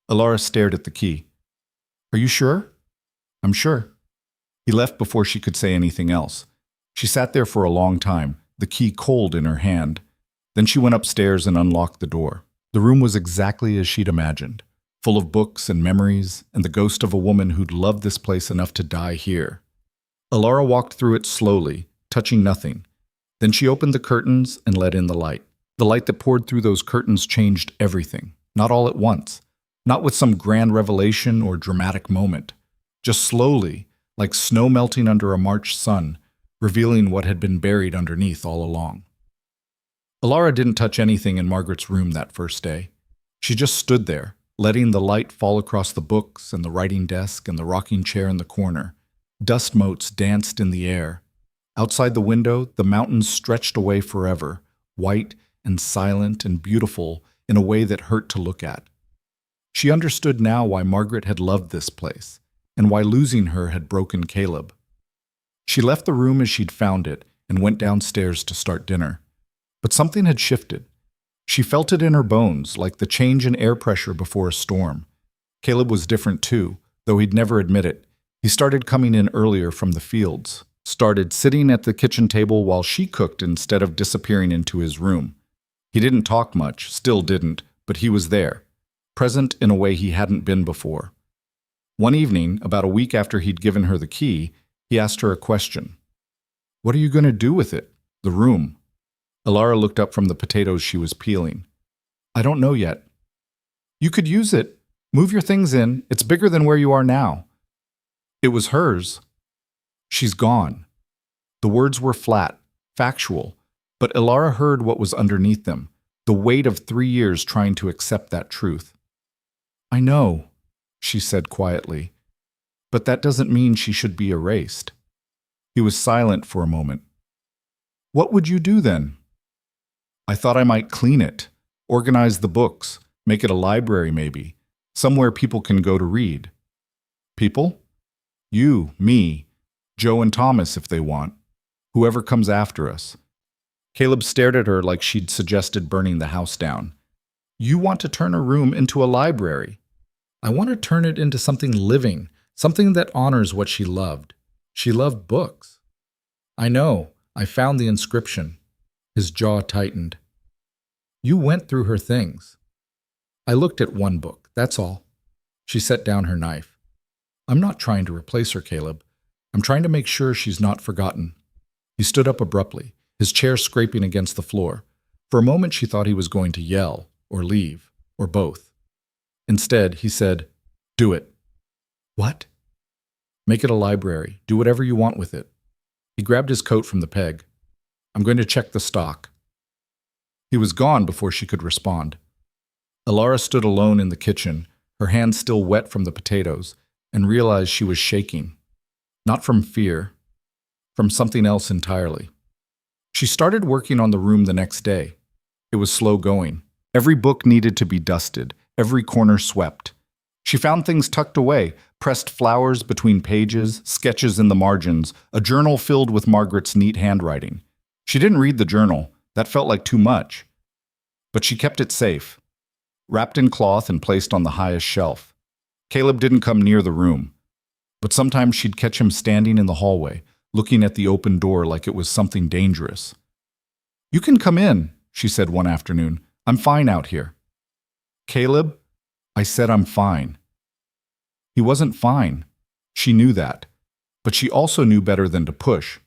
Elara stared at the key. "Are you sure?" "I'm sure." He left before she could say anything else. She sat there for a long time, the key cold in her hand. Then she went upstairs and unlocked the door. The room was exactly as she'd imagined, full of books and memories, and the ghost of a woman who'd loved this place enough to die here. Elara walked through it slowly, touching nothing. Then she opened the curtains and let in the light. The light that poured through those curtains changed everything, not all at once, not with some grand revelation or dramatic moment, just slowly, like snow melting under a March sun, revealing what had been buried underneath all along. Elara didn't touch anything in Margaret's room that first day. She just stood there, letting the light fall across the books and the writing desk and the rocking chair in the corner. Dust motes danced in the air. Outside the window, the mountains stretched away forever, white and silent and beautiful in a way that hurt to look at. She understood now why Margaret had loved this place, and why losing her had broken Caleb. She left the room as she'd found it and went downstairs to start dinner. But something had shifted. She felt it in her bones, like the change in air pressure before a storm. Caleb was different too, though he'd never admit it. He started coming in earlier from the fields, started sitting at the kitchen table while she cooked instead of disappearing into his room. He didn't talk much, still didn't, but he was there, present in a way he hadn't been before. One evening, about a week after he'd given her the key, he asked her a question. "What are you going to do with it? The room?" Elara looked up from the potatoes she was peeling. "I don't know yet." "You could use it. Move your things in. It's bigger than where you are now." "It was hers." "She's gone." The words were flat, factual, but Elara heard what was underneath them, the weight of 3 years trying to accept that truth. "I know," she said quietly, "but that doesn't mean she should be erased." He was silent for a moment. "What would you do then?" "I thought I might clean it, organize the books, make it a library maybe, somewhere people can go to read." "People?" "You, me, Joe and Thomas if they want, whoever comes after us." Caleb stared at her like she'd suggested burning the house down. "You want to turn a room into a library. I want to turn it into something living, something that honors what she loved. She loved books." "I know. I found the inscription." His jaw tightened. "You went through her things." "I looked at one book, that's all." She set down her knife. "I'm not trying to replace her, Caleb. I'm trying to make sure she's not forgotten." He stood up abruptly, his chair scraping against the floor. For a moment she thought he was going to yell, or leave, or both. Instead, he said, "Do it." "What?" "Make it a library. Do whatever you want with it." He grabbed his coat from the peg. "I'm going to check the stock." He was gone before she could respond. Elara stood alone in the kitchen, her hands still wet from the potatoes, and realized she was shaking. Not from fear, from something else entirely. She started working on the room the next day. It was slow going. Every book needed to be dusted, every corner swept. She found things tucked away, pressed flowers between pages, sketches in the margins, a journal filled with Margaret's neat handwriting. She didn't read the journal. That felt like too much. But she kept it safe, wrapped in cloth and placed on the highest shelf. Caleb didn't come near the room, but sometimes she'd catch him standing in the hallway, looking at the open door like it was something dangerous. "You can come in," she said one afternoon. "I'm fine out here." "Caleb," I said, "I'm fine." He wasn't fine. She knew that. But she also knew better than to push,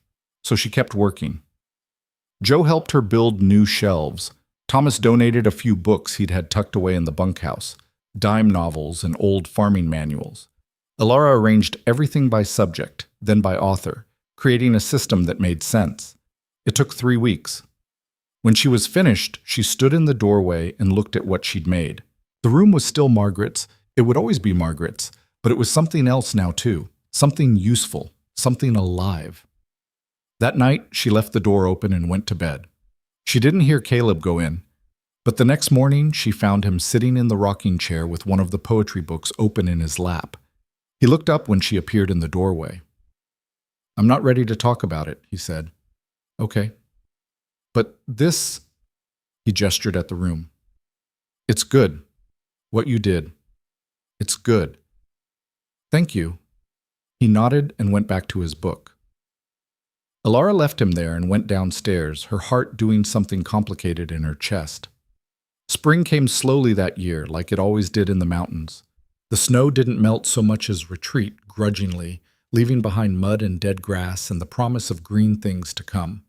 so she kept working. Joe helped her build new shelves. Thomas donated a few books he'd had tucked away in the bunkhouse, dime novels and old farming manuals. Alara arranged everything by subject, then by author, creating a system that made sense. It took 3 weeks. When she was finished, she stood in the doorway and looked at what she'd made. The room was still Margaret's. It would always be Margaret's, but it was something else now too, something useful, something alive. That night, she left the door open and went to bed. She didn't hear Caleb go in, but the next morning she found him sitting in the rocking chair with one of the poetry books open in his lap. He looked up when she appeared in the doorway. "I'm not ready to talk about it," he said. "Okay. But this," he gestured at the room. "It's good. What you did. It's good." "Thank you." He nodded and went back to his book. Alara left him there and went downstairs, her heart doing something complicated in her chest. Spring came slowly that year, like it always did in the mountains. The snow didn't melt so much as retreat, grudgingly, leaving behind mud and dead grass and the promise of green things to come.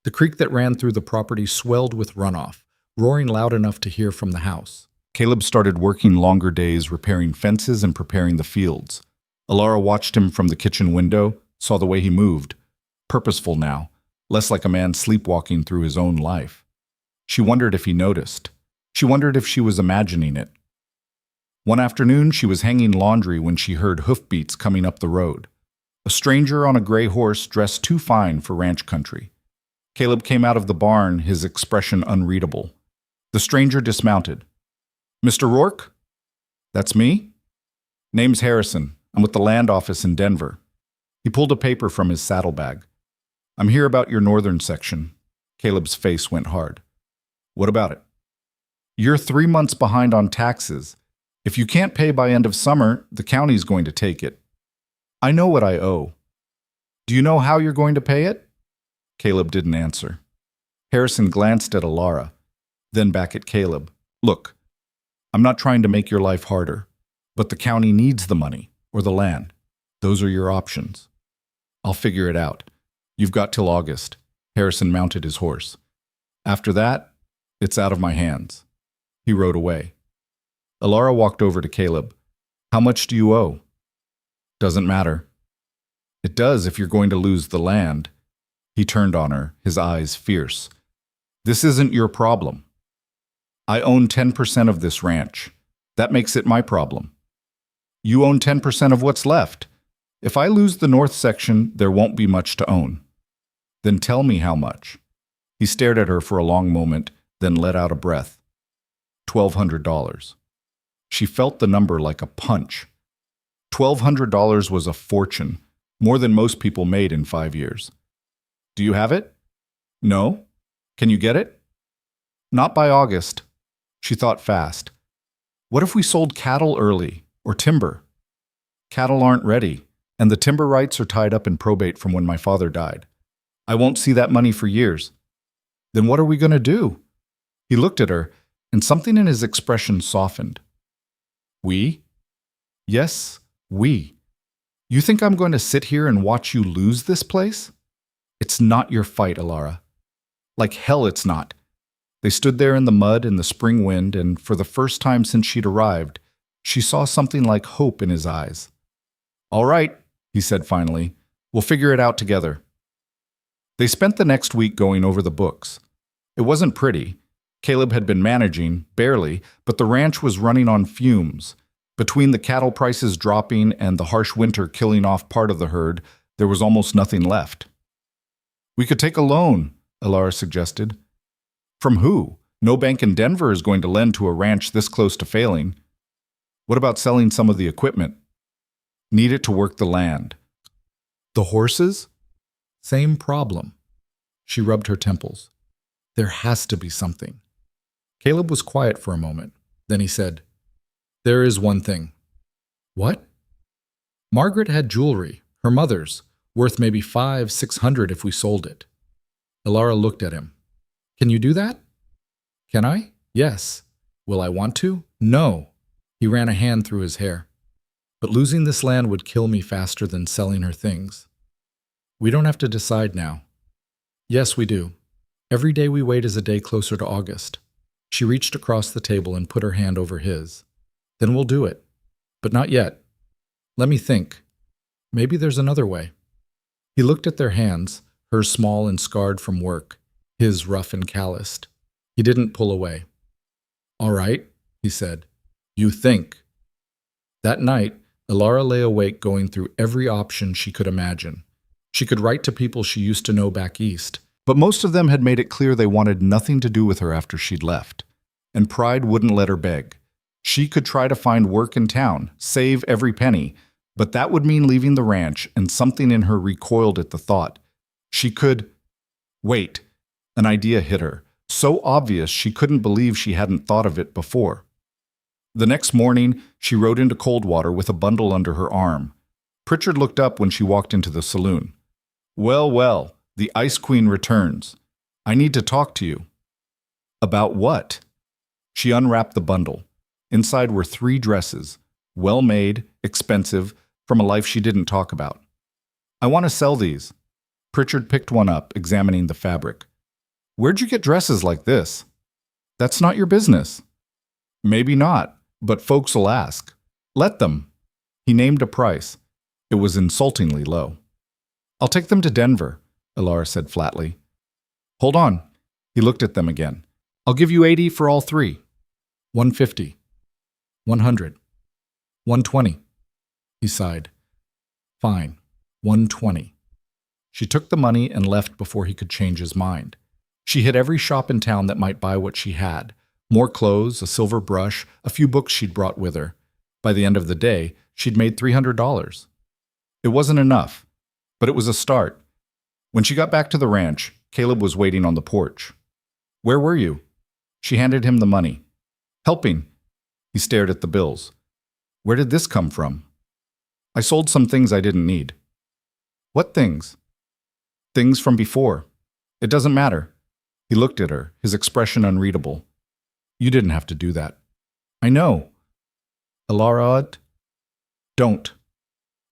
The creek that ran through the property swelled with runoff, roaring loud enough to hear from the house. Caleb started working longer days repairing fences and preparing the fields. Alara watched him from the kitchen window, saw the way he moved. Purposeful now, less like a man sleepwalking through his own life. She wondered if he noticed. She wondered if she was imagining it. One afternoon, she was hanging laundry when she heard hoofbeats coming up the road. A stranger on a gray horse dressed too fine for ranch country. Caleb came out of the barn, his expression unreadable. The stranger dismounted. "Mr. Rourke?" "That's me." "Name's Harrison. I'm with the land office in Denver." He pulled a paper from his saddlebag. "I'm here about your northern section." Caleb's face went hard. "What about it?" "You're 3 months behind on taxes. If you can't pay by end of summer, the county's going to take it." "I know what I owe." "Do you know how you're going to pay it?" Caleb didn't answer. Harrison glanced at Alara, then back at Caleb. "Look, I'm not trying to make your life harder, but the county needs the money, or the land. Those are your options." "I'll figure it out. You've got till August." Harrison mounted his horse. "After that, it's out of my hands." He rode away. Alara walked over to Caleb. "How much do you owe?" "Doesn't matter." "It does if you're going to lose the land." He turned on her, his eyes fierce. "This isn't your problem. I own 10% of this ranch. That makes it my problem. You own 10% of what's left. If I lose the north section, there won't be much to own." "Then tell me how much." He stared at her for a long moment, then let out a breath. $1,200. She felt the number like a punch. $1,200 was a fortune, more than most people made in 5 years. "Do you have it?" "No." "Can you get it?" "Not by August." She thought fast. "What if we sold cattle early, or timber?" "Cattle aren't ready, and the timber rights are tied up in probate from when my father died. I won't see that money for years." "Then what are we going to do?" He looked at her, and something in his expression softened. "We?" "Yes, we. You think I'm going to sit here and watch you lose this place? It's not your fight, Alara. Like hell it's not." They stood there in the mud in the spring wind, and for the first time since she'd arrived, she saw something like hope in his eyes. "All right," he said finally. "We'll figure it out together." They spent the next week going over the books. It wasn't pretty. Caleb had been managing, barely, but the ranch was running on fumes. Between the cattle prices dropping and the harsh winter killing off part of the herd, there was almost nothing left. "We could take a loan," Alara suggested. "From who? No bank in Denver is going to lend to a ranch this close to failing." What about selling some of the equipment? Need it to work the land. The horses? Same problem. She rubbed her temples. There has to be something. Caleb was quiet for a moment. Then he said, There is one thing. What? Margaret had jewelry, her mother's, worth maybe $500-600 if we sold it. Elara looked at him. Can you do that? Can I? Yes. Will I want to? No. He ran a hand through his hair. But losing this land would kill me faster than selling her things. We don't have to decide now. Yes, we do. Every day we wait is a day closer to August. She reached across the table and put her hand over his. Then we'll do it. But not yet. Let me think. Maybe there's another way. He looked at their hands, hers small and scarred from work, his rough and calloused. He didn't pull away. All right, he said. You think. That night, Elara lay awake going through every option she could imagine. She could write to people she used to know back east, but most of them had made it clear they wanted nothing to do with her after she'd left. And pride wouldn't let her beg. She could try to find work in town, save every penny, but that would mean leaving the ranch, and something in her recoiled at the thought. She could… Wait. An idea hit her, so obvious she couldn't believe she hadn't thought of it before. The next morning, she rode into Coldwater with a bundle under her arm. Pritchard looked up when she walked into the saloon. Well, well, the Ice Queen returns. I need to talk to you. About what? She unwrapped the bundle. Inside were 3 dresses, well-made, expensive, from a life she didn't talk about. I want to sell these. Pritchard picked one up, examining the fabric. Where'd you get dresses like this? That's not your business. Maybe not, but folks'll ask. Let them. He named a price. It was insultingly low. I'll take them to Denver, Elara said flatly. Hold on. He looked at them again. I'll give you 80 for all 3. 150. 100. 120. He sighed. Fine. 120. She took the money and left before he could change his mind. She hit every shop in town that might buy what she had. More clothes, a silver brush, a few books she'd brought with her. By the end of the day, she'd made $300. It wasn't enough, but it was a start. When she got back to the ranch, Caleb was waiting on the porch. Where were you? She handed him the money. Helping. He stared at the bills. Where did this come from? I sold some things I didn't need. What things? Things from before. It doesn't matter. He looked at her, his expression unreadable. You didn't have to do that. I know. Elara, don't.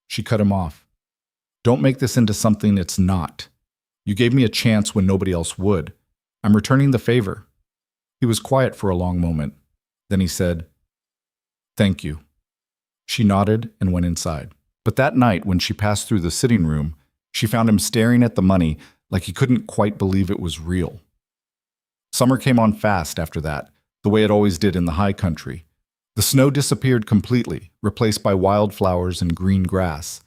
She cut him off. Don't make this into something it's not. You gave me a chance when nobody else would. I'm returning the favor. He was quiet for a long moment. Then he said, Thank you. She nodded and went inside. But that night, when she passed through the sitting room, she found him staring at the money like he couldn't quite believe it was real. Summer came on fast after that, the way it always did in the high country. The snow disappeared completely, replaced by wildflowers and green grass.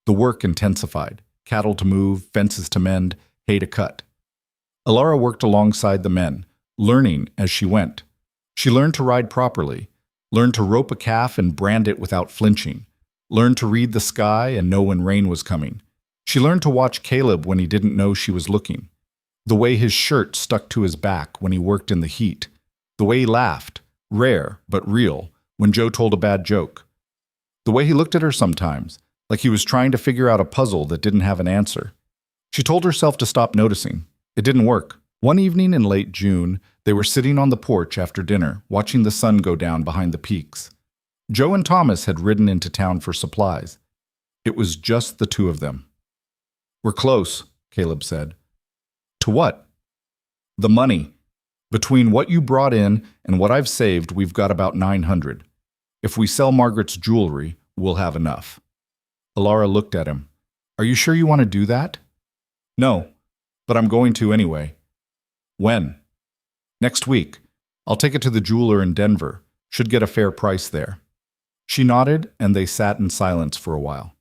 The work intensified, cattle to move, fences to mend, hay to cut. Elara worked alongside the men, learning as she went. She learned to ride properly, learned to rope a calf and brand it without flinching, learned to read the sky and know when rain was coming. She learned to watch Caleb when he didn't know she was looking, the way his shirt stuck to his back when he worked in the heat, the way he laughed, rare but real, when Joe told a bad joke, the way he looked at her sometimes, like he was trying to figure out a puzzle that didn't have an answer. She told herself to stop noticing. It didn't work. One evening in late June, they were sitting on the porch after dinner, watching the sun go down behind the peaks. Joe and Thomas had ridden into town for supplies. It was just the 2 of them. We're close, Caleb said. To what? The money. Between what you brought in and what I've saved, we've got about 900. If we sell Margaret's jewelry, we'll have enough. Elara looked at him. Are you sure you want to do that? No, but I'm going to anyway. When? Next week. I'll take it to the jeweler in Denver. Should get a fair price there. She nodded, and they sat in silence for a while.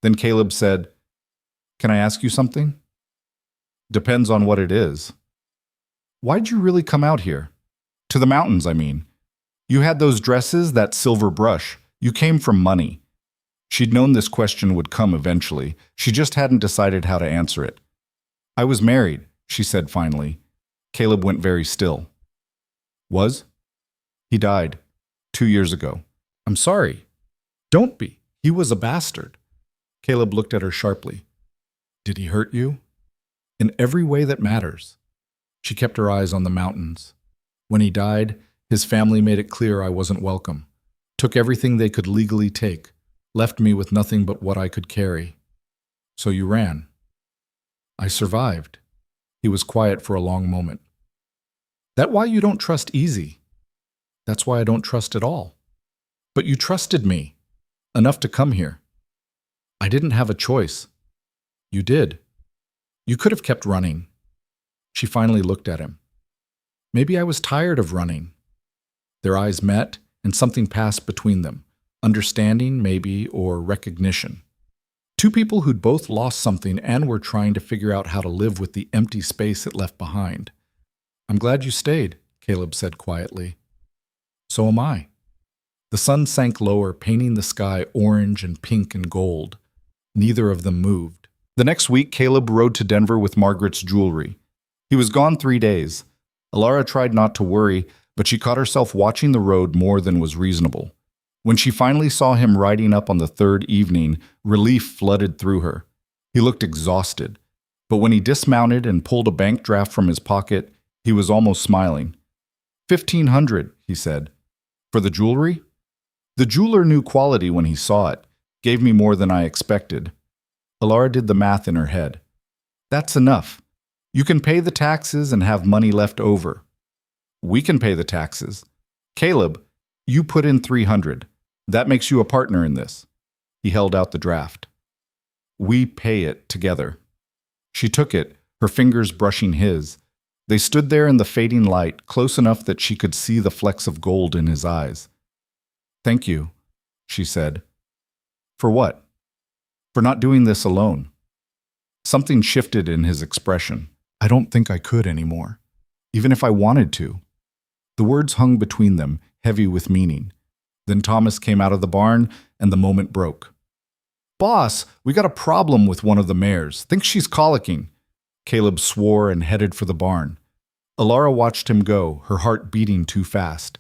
Then Caleb said, Can I ask you something? Depends on what it is. Why'd you really come out here? To the mountains, I mean. You had those dresses, that silver brush. You came from money. She'd known this question would come eventually. She just hadn't decided how to answer it. I was married, she said finally. Caleb went very still. Was? He died 2 years ago. I'm sorry. Don't be. He was a bastard. Caleb looked at her sharply. Did he hurt you? In every way that matters. She kept her eyes on the mountains. When he died, his family made it clear I wasn't welcome. Took everything they could legally take. Left me with nothing but what I could carry. So you ran. I survived. He was quiet for a long moment. That why you don't trust easy? That's why I don't trust at all. But you trusted me. Enough to come here. I didn't have a choice. You did. You could have kept running. She finally looked at him. Maybe I was tired of running. Their eyes met, and something passed between them. Understanding, maybe, or recognition. Two people who'd both lost something and were trying to figure out how to live with the empty space it left behind. I'm glad you stayed, Caleb said quietly. So am I. The sun sank lower, painting the sky orange and pink and gold. Neither of them moved. The next week, Caleb rode to Denver with Margaret's jewelry. He was gone 3 days. Alara tried not to worry, but she caught herself watching the road more than was reasonable. When she finally saw him riding up on the 3rd evening, relief flooded through her. He looked exhausted, but when he dismounted and pulled a bank draft from his pocket, he was almost smiling. $1,500, he said. For the jewelry? The jeweler knew quality when he saw it, gave me more than I expected. Alara did the math in her head. That's enough. You can pay the taxes and have money left over. We can pay the taxes. Caleb, you put in $300. That makes you a partner in this. He held out the draft. We pay it together. She took it, her fingers brushing his. They stood there in the fading light, close enough that she could see the flecks of gold in his eyes. Thank you, she said. For what? For not doing this alone. Something shifted in his expression. I don't think I could anymore, even if I wanted to. The words hung between them, heavy with meaning. Then Thomas came out of the barn, and the moment broke. Boss, we got a problem with one of the mares. Think she's colicking. Caleb swore and headed for the barn. Alara watched him go, her heart beating too fast.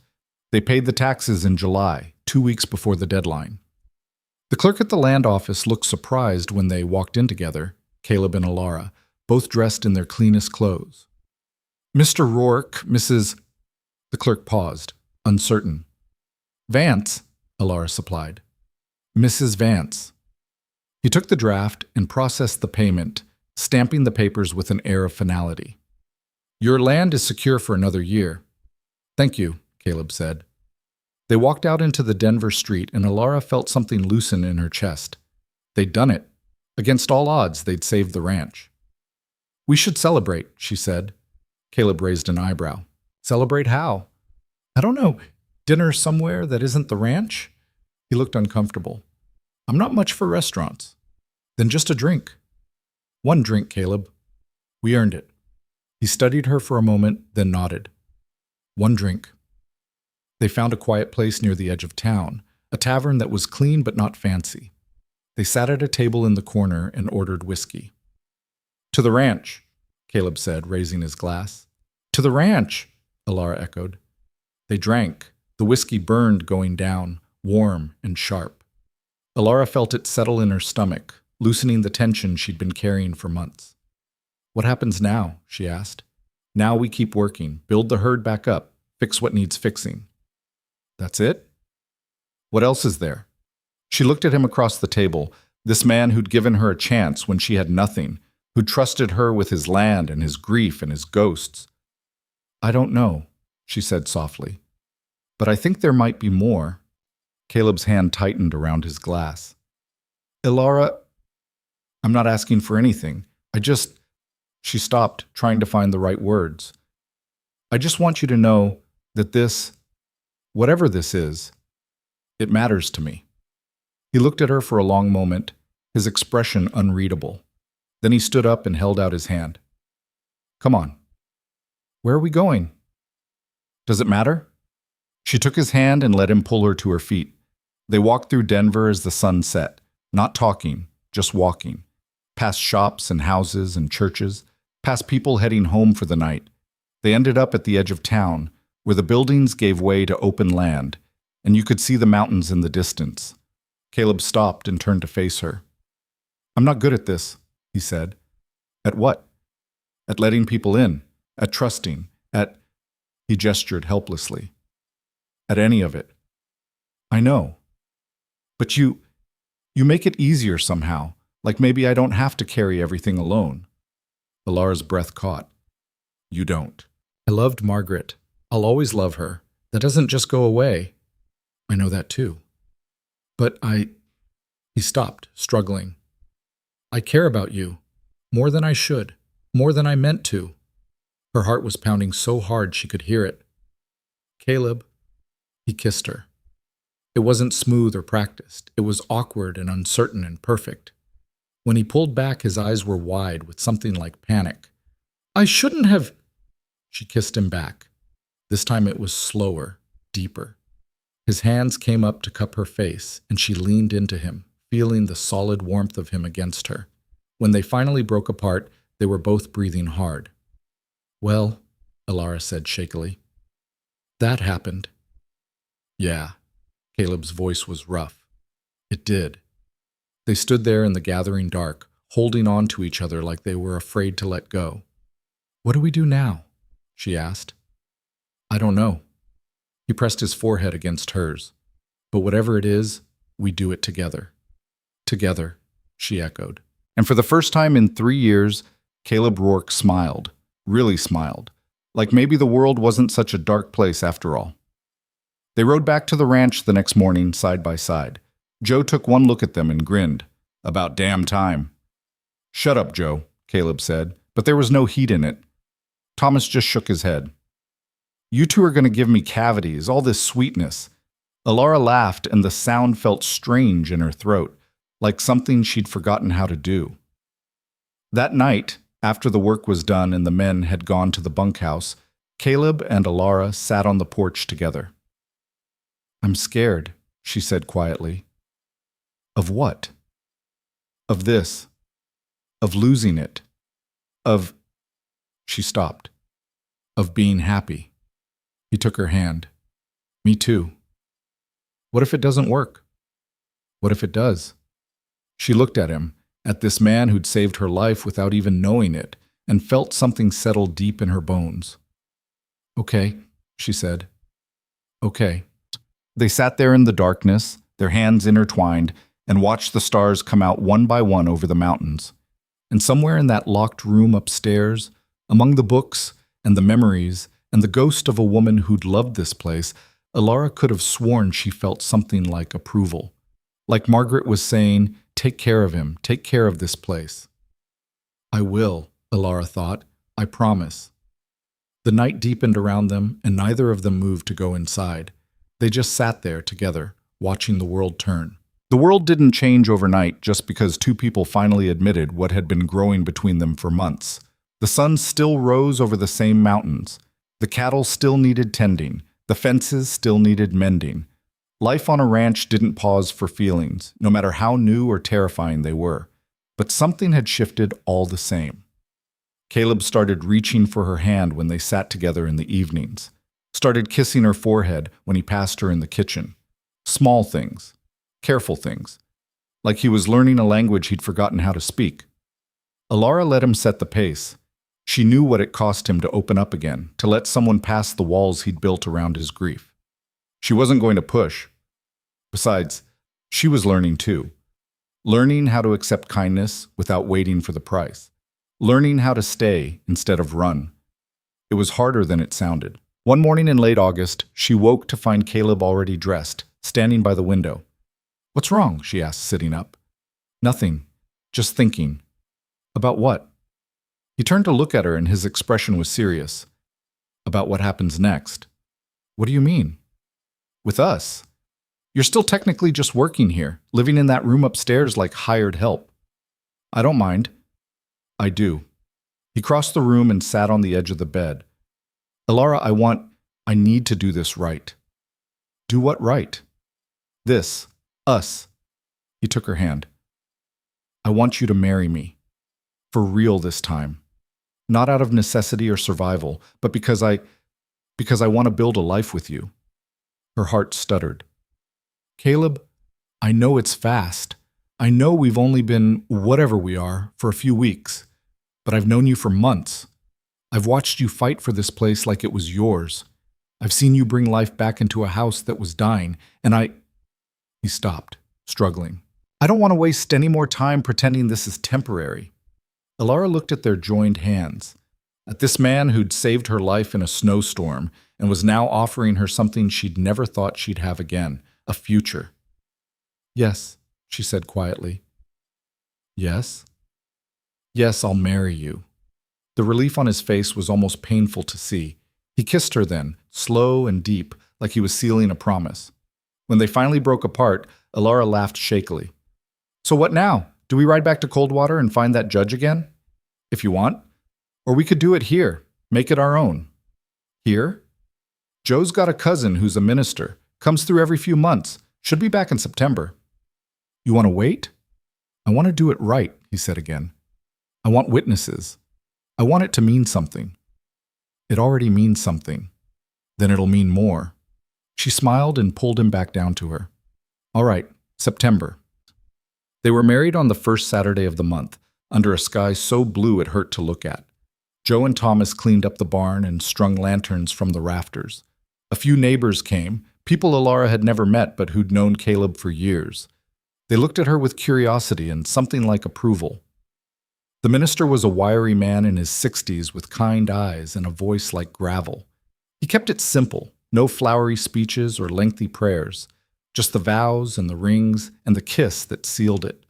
They paid the taxes in July, 2 weeks before the deadline. The clerk at the land office looked surprised when they walked in together, Caleb and Alara, both dressed in their cleanest clothes. Mr. Rourke, Mrs. The clerk paused, uncertain. Vance, Alara supplied. Mrs. Vance. He took the draft and processed the payment, stamping the papers with an air of finality. Your land is secure for another year. Thank you, Caleb said. They walked out into the Denver street, and Alara felt something loosen in her chest. They'd done it. Against all odds, they'd saved the ranch. We should celebrate, she said. Caleb raised an eyebrow. Celebrate how? I don't know. Dinner somewhere that isn't the ranch? He looked uncomfortable. I'm not much for restaurants. Then just a drink. One drink, Caleb. We earned it. He studied her for a moment, then nodded. One drink. They found a quiet place near the edge of town, a tavern that was clean but not fancy. They sat at a table in the corner and ordered whiskey. To the ranch, Caleb said, raising his glass. To the ranch, Alara echoed. They drank. The whiskey burned going down, warm and sharp. Alara felt it settle in her stomach, loosening the tension she'd been carrying for months. What happens now? She asked. Now we keep working, build the herd back up, fix what needs fixing. That's it? What else is there? She looked at him across the table, this man who'd given her a chance when she had nothing, who'd trusted her with his land and his grief and his ghosts. I don't know, she said softly. But I think there might be more. Caleb's hand tightened around his glass. Alara, I'm not asking for anything. She stopped, trying to find the right words. I just want you to know that this, whatever this is, it matters to me. He looked at her for a long moment, his expression unreadable. Then he stood up and held out his hand. Come on. Where are we going? Does it matter? She took his hand and let him pull her to her feet. They walked through Denver as the sun set, not talking, just walking, past shops and houses and churches, past people heading home for the night. They ended up at the edge of town, where the buildings gave way to open land, and you could see the mountains in the distance. Caleb stopped and turned to face her. "I'm not good at this," he said. "At what?" "At letting people in, at trusting, at—" He gestured helplessly. "At any of it." "I know. But you make it easier somehow, like maybe I don't have to carry everything alone." Alara's breath caught. "You don't." "I loved Margaret. I'll always love her. That doesn't just go away." "I know that too. But He stopped, struggling. "I care about you. More than I should. More than I meant to." Her heart was pounding so hard she could hear it. "Caleb." He kissed her. It wasn't smooth or practiced. It was awkward and uncertain and perfect. When he pulled back, his eyes were wide with something like panic. "I shouldn't have—" She kissed him back. This time it was slower, deeper. His hands came up to cup her face, and she leaned into him, feeling the solid warmth of him against her. When they finally broke apart, they were both breathing hard. "Well," Alara said shakily, "that happened." "Yeah." Caleb's voice was rough. "It did." They stood there in the gathering dark, holding on to each other like they were afraid to let go. "What do we do now?" she asked. "I don't know." He pressed his forehead against hers. "But whatever it is, we do it together." "Together," she echoed. And for the first time in 3 years, Caleb Rourke smiled, really smiled, like maybe the world wasn't such a dark place after all. They rode back to the ranch the next morning, side by side. Joe took one look at them and grinned. "About damn time." "Shut up, Joe," Caleb said, but there was no heat in it. Thomas just shook his head. "You two are going to give me cavities, all this sweetness." Alara laughed, and the sound felt strange in her throat, like something she'd forgotten how to do. That night, after the work was done and the men had gone to the bunkhouse, Caleb and Alara sat on the porch together. "I'm scared," she said quietly. "Of what?" "Of this. Of losing it. Of—" She stopped. "Of being happy." He took her hand. "Me too." "What if it doesn't work?" "What if it does?" She looked at him, at this man who'd saved her life without even knowing it, and felt something settle deep in her bones. "Okay," she said. "Okay." They sat there in the darkness, their hands intertwined, and watched the stars come out one by one over the mountains. And somewhere in that locked room upstairs, among the books and the memories and the ghost of a woman who'd loved this place, Alara could have sworn she felt something like approval. Like Margaret was saying, "Take care of him, take care of this place." "I will," Alara thought. "I promise." The night deepened around them, and neither of them moved to go inside. They just sat there together, watching the world turn. The world didn't change overnight just because two people finally admitted what had been growing between them for months. The sun still rose over the same mountains. The cattle still needed tending. The fences still needed mending. Life on a ranch didn't pause for feelings, no matter how new or terrifying they were. But something had shifted all the same. Caleb started reaching for her hand when they sat together in the evenings. Started kissing her forehead when he passed her in the kitchen. Small things. Careful things. Like he was learning a language he'd forgotten how to speak. Alara let him set the pace. She knew what it cost him to open up again, to let someone pass the walls he'd built around his grief. She wasn't going to push. Besides, she was learning too. Learning how to accept kindness without waiting for the price. Learning how to stay instead of run. It was harder than it sounded. One morning in late August, she woke to find Caleb already dressed, standing by the window. "What's wrong?" she asked, sitting up. "Nothing. Just thinking." "About what?" He turned to look at her, and his expression was serious. "About what happens next." "What do you mean?" "With us. You're still technically just working here, living in that room upstairs like hired help." "I don't mind." "I do." He crossed the room and sat on the edge of the bed. "Alara, I need to do this right." Do what right? This. Us. He took her hand. I want you to marry me. For real this time. Not out of necessity or survival, but because I want to build a life with you. Her heart stuttered. Caleb, I know it's fast. I know we've only been whatever we are for a few weeks, but I've known you for months. I've watched you fight for this place like it was yours. I've seen you bring life back into a house that was dying, and He stopped, struggling. I don't want to waste any more time pretending this is temporary. Alara looked at their joined hands, at this man who'd saved her life in a snowstorm and was now offering her something she'd never thought she'd have again, a future. Yes, she said quietly. Yes? Yes, I'll marry you. The relief on his face was almost painful to see. He kissed her then, slow and deep, like he was sealing a promise. When they finally broke apart, Alara laughed shakily. So what now? Do we ride back to Coldwater and find that judge again? If you want. Or we could do it here, make it our own. Here? Joe's got a cousin who's a minister, comes through every few months, should be back in September. You want to wait? I want to do it right, he said again. I want witnesses. I want it to mean something. It already means something. Then it'll mean more. She smiled and pulled him back down to her. All right, September. They were married on the first Saturday of the month, under a sky so blue it hurt to look at. Joe and Thomas cleaned up the barn and strung lanterns from the rafters. A few neighbors came, people Alara had never met but who'd known Caleb for years. They looked at her with curiosity and something like approval. The minister was a wiry man in his 60s with kind eyes and a voice like gravel. He kept it simple, no flowery speeches or lengthy prayers, just the vows and the rings and the kiss that sealed it.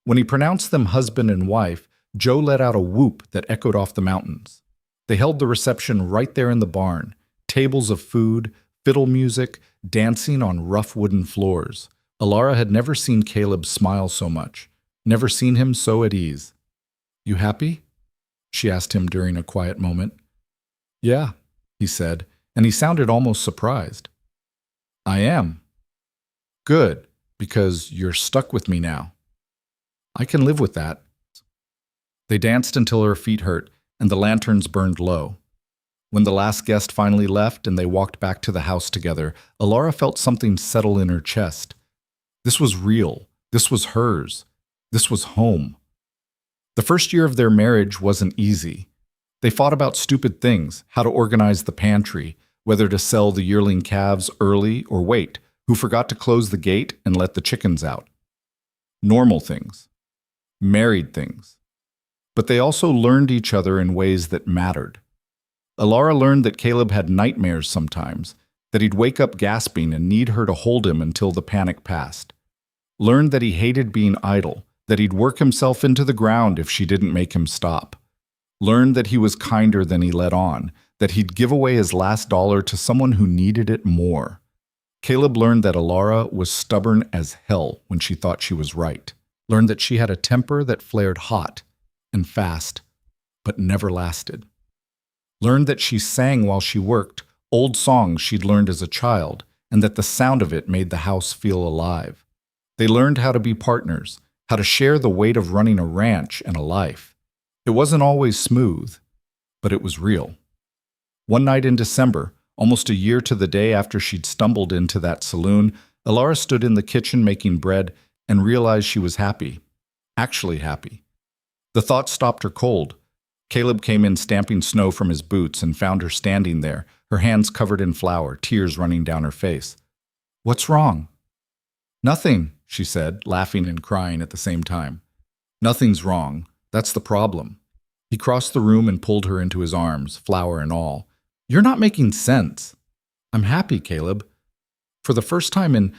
When he pronounced them husband and wife, Joe let out a whoop that echoed off the mountains. They held the reception right there in the barn, tables of food, fiddle music, dancing on rough wooden floors. Alara had never seen Caleb smile so much, never seen him so at ease. You happy? She asked him during a quiet moment. Yeah, he said, and he sounded almost surprised. I am. Good, because you're stuck with me now. I can live with that. They danced until her feet hurt, and the lanterns burned low. When the last guest finally left and they walked back to the house together, Alara felt something settle in her chest. This was real. This was hers. This was home. The first year of their marriage wasn't easy. They fought about stupid things, how to organize the pantry, whether to sell the yearling calves early or wait, who forgot to close the gate and let the chickens out. Normal things. Married things. But they also learned each other in ways that mattered. Alara learned that Caleb had nightmares sometimes, that he'd wake up gasping and need her to hold him until the panic passed. Learned that he hated being idle, that he'd work himself into the ground if she didn't make him stop. Learned that he was kinder than he let on, that he'd give away his last dollar to someone who needed it more. Caleb learned that Alara was stubborn as hell when she thought she was right. Learned that she had a temper that flared hot and fast, but never lasted. Learned that she sang while she worked, old songs she'd learned as a child, and that the sound of it made the house feel alive. They learned how to be partners, how to share the weight of running a ranch and a life. It wasn't always smooth, but it was real. One night in December, almost a year to the day after she'd stumbled into that saloon, Alara stood in the kitchen making bread and realized she was happy. Actually happy. The thought stopped her cold. Caleb came in stamping snow from his boots and found her standing there, her hands covered in flour, tears running down her face. What's wrong? Nothing, she said, laughing and crying at the same time. Nothing's wrong. That's the problem. He crossed the room and pulled her into his arms, flour and all. You're not making sense. I'm happy, Caleb. For the first time in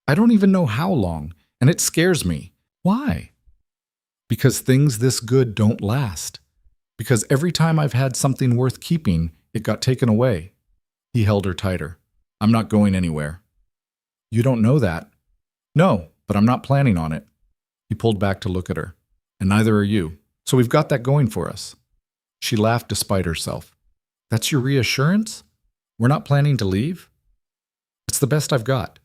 I don't even know how long, and it scares me. Why? Because things this good don't last. Because every time I've had something worth keeping, it got taken away. He held her tighter. I'm not going anywhere. You don't know that. No, but I'm not planning on it. He pulled back to look at her. And neither are you. So we've got that going for us. She laughed despite herself. That's your reassurance? We're not planning to leave? It's It's the best I've got.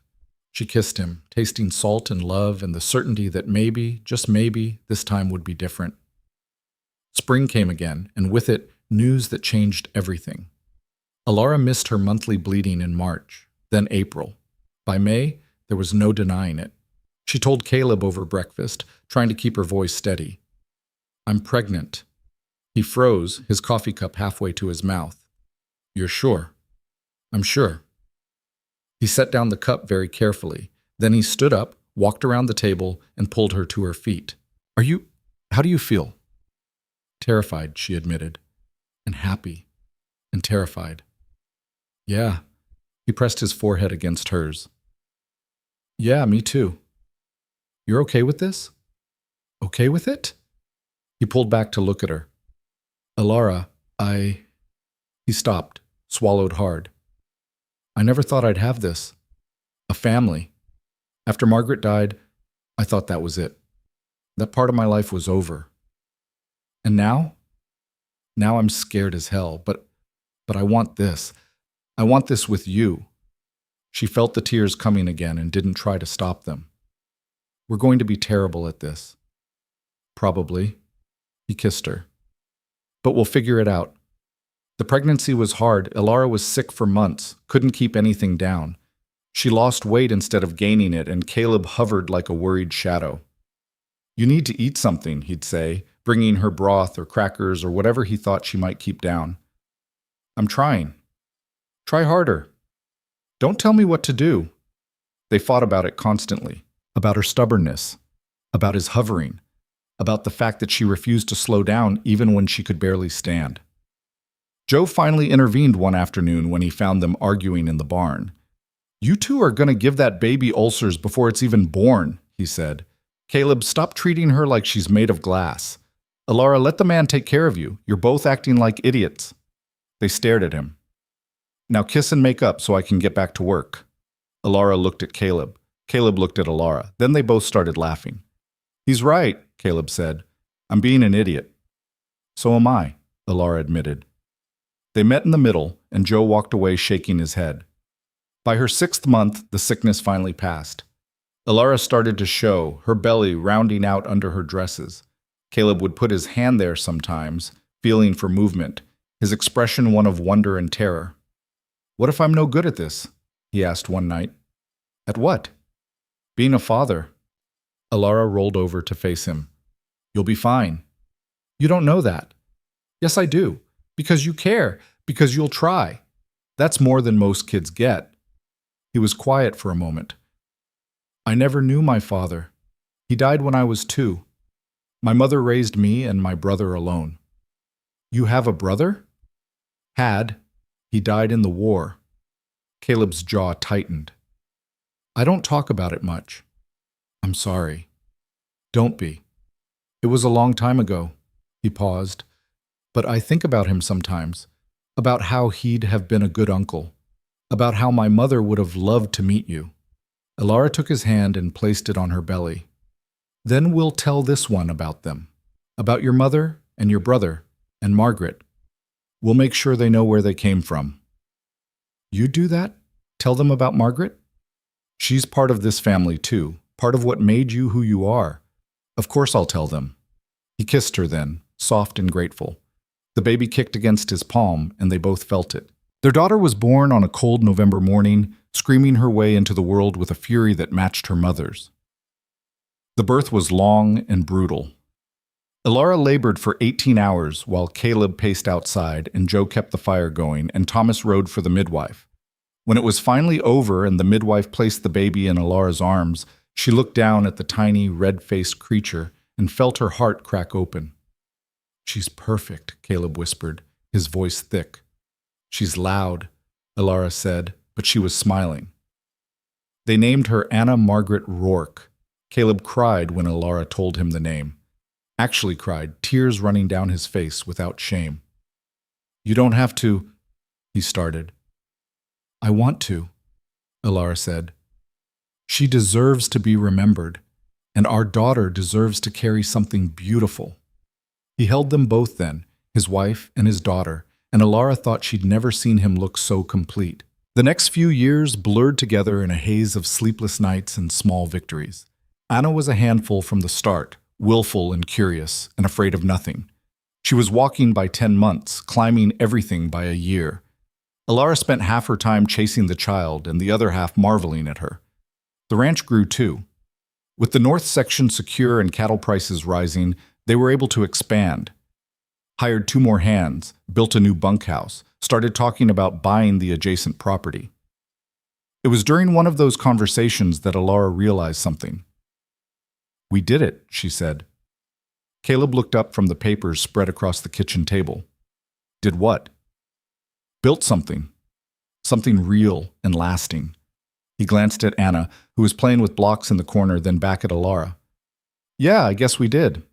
She kissed him, tasting salt and love and the certainty that maybe, just maybe, this time would be different. Spring came again, and with it, news that changed everything. Alara missed her monthly bleeding in March, then April. By May, there was no denying it. She told Caleb over breakfast, trying to keep her voice steady. "I'm pregnant." He froze, his coffee cup halfway to his mouth. "You're sure?" "I'm sure." He set down the cup very carefully. Then he stood up, walked around the table, and pulled her to her feet. How do you feel?" "Terrified," she admitted. "And happy. And terrified." "Yeah." He pressed his forehead against hers. "Yeah, me too." "You're okay with this?" "Okay with it?" He pulled back to look at her. "Alara, He stopped, swallowed hard. "I never thought I'd have this. A family. After Margaret died, I thought that was it. That part of my life was over. And now? Now I'm scared as hell, but I want this. I want this with you." She felt the tears coming again and didn't try to stop them. "We're going to be terrible at this." "Probably." He kissed her. "But we'll figure it out." The pregnancy was hard. Alara was sick for months, couldn't keep anything down. She lost weight instead of gaining it, and Caleb hovered like a worried shadow. "You need to eat something," he'd say, bringing her broth or crackers or whatever he thought she might keep down. "I'm trying." "Try harder." "Don't tell me what to do." They fought about it constantly, about her stubbornness, about his hovering, about the fact that she refused to slow down even when she could barely stand. Joe finally intervened one afternoon when he found them arguing in the barn. "You two are going to give that baby ulcers before it's even born," he said. "Caleb, stop treating her like she's made of glass. Alara, let the man take care of you. You're both acting like idiots." They stared at him. "Now kiss and make up so I can get back to work." Alara looked at Caleb. Caleb looked at Alara. Then they both started laughing. "He's right," Caleb said. "I'm being an idiot." "So am I," Alara admitted. They met in the middle, and Joe walked away shaking his head. By her 6th month, the sickness finally passed. Alara started to show, her belly rounding out under her dresses. Caleb would put his hand there sometimes, feeling for movement, his expression one of wonder and terror. "What if I'm no good at this?" he asked one night. "At what?" "Being a father." Alara rolled over to face him. "You'll be fine." "You don't know that." "Yes, I do. Because you care. Because you'll try. That's more than most kids get." He was quiet for a moment. "I never knew my father. He died when I was 2. My mother raised me and my brother alone." "You have a brother?" "Had. He died in the war." Caleb's jaw tightened. "I don't talk about it much." "I'm sorry." "Don't be. It was a long time ago." He paused. "But I think about him sometimes, about how he'd have been a good uncle, about how my mother would have loved to meet you." Alara took his hand and placed it on her belly. "Then we'll tell this one about them, about your mother and your brother and Margaret. We'll make sure they know where they came from." "You do that? Tell them about Margaret?" "She's part of this family too, part of what made you who you are. Of course I'll tell them." He kissed her then, soft and grateful. The baby kicked against his palm, and they both felt it. Their daughter was born on a cold November morning, screaming her way into the world with a fury that matched her mother's. The birth was long and brutal. Alara labored for 18 hours while Caleb paced outside and Joe kept the fire going and Thomas rode for the midwife. When it was finally over and the midwife placed the baby in Alara's arms, she looked down at the tiny, red-faced creature and felt her heart crack open. "She's perfect," Caleb whispered, his voice thick. "She's loud," Alara said, but she was smiling. They named her Anna Margaret Rourke. Caleb cried when Alara told him the name. Actually cried, tears running down his face without shame. "You don't have to," he started. "I want to," Alara said. "She deserves to be remembered, and our daughter deserves to carry something beautiful." He held them both then, his wife and his daughter, and Alara thought she'd never seen him look so complete. The next few years blurred together in a haze of sleepless nights and small victories. Anna was a handful from the start, willful and curious, and afraid of nothing. She was walking by 10 months, climbing everything by a year. Alara spent half her time chasing the child and the other half marveling at her. The ranch grew too. With the north section secure and cattle prices rising, they were able to expand. Hired 2 more hands, built a new bunkhouse, started talking about buying the adjacent property. It was during one of those conversations that Alara realized something. "We did it," she said. Caleb looked up from the papers spread across the kitchen table. "Did what?" "Built something. Something real and lasting." He glanced at Anna, who was playing with blocks in the corner, then back at Alara. "Yeah, I guess we did."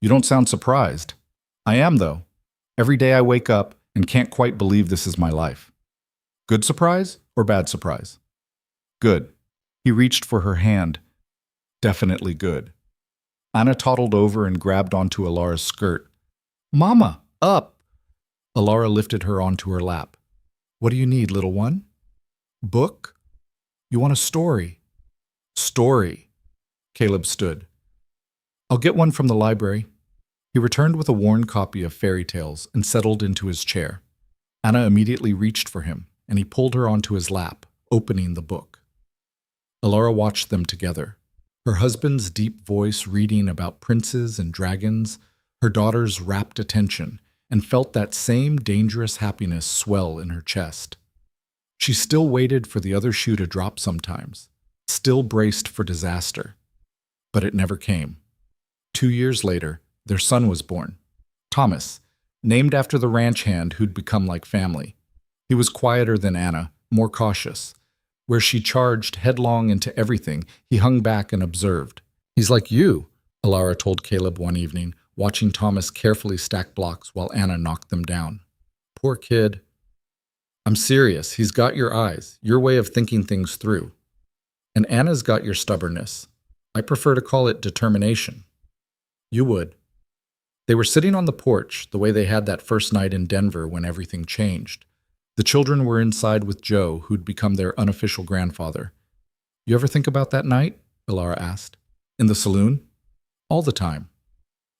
"You don't sound surprised." "I am, though. Every day I wake up and can't quite believe this is my life." "Good surprise or bad surprise?" "Good." He reached for her hand. "Definitely good." Anna toddled over and grabbed onto Alara's skirt. "Mama, up!" Alara lifted her onto her lap. "What do you need, little one?" "Book?" "You want a story?" "Story." Caleb stood. "I'll get one from the library." He returned with a worn copy of fairy tales and settled into his chair. Anna immediately reached for him, and he pulled her onto his lap, opening the book. Alara watched them together. Her husband's deep voice reading about princes and dragons, her daughter's rapt attention, and felt that same dangerous happiness swell in her chest. She still waited for the other shoe to drop sometimes, still braced for disaster. But it never came. 2 years later, their son was born, Thomas, named after the ranch hand who'd become like family. He was quieter than Anna, more cautious. Where she charged headlong into everything, he hung back and observed. "He's like you," Alara told Caleb one evening, watching Thomas carefully stack blocks while Anna knocked them down. "Poor kid." "I'm serious. He's got your eyes, your way of thinking things through. And Anna's got your stubbornness. I prefer to call it determination." "You would." They were sitting on the porch, the way they had that first night in Denver when everything changed. The children were inside with Joe, who'd become their unofficial grandfather. "You ever think about that night?" Alara asked. "In the saloon?" "All the time."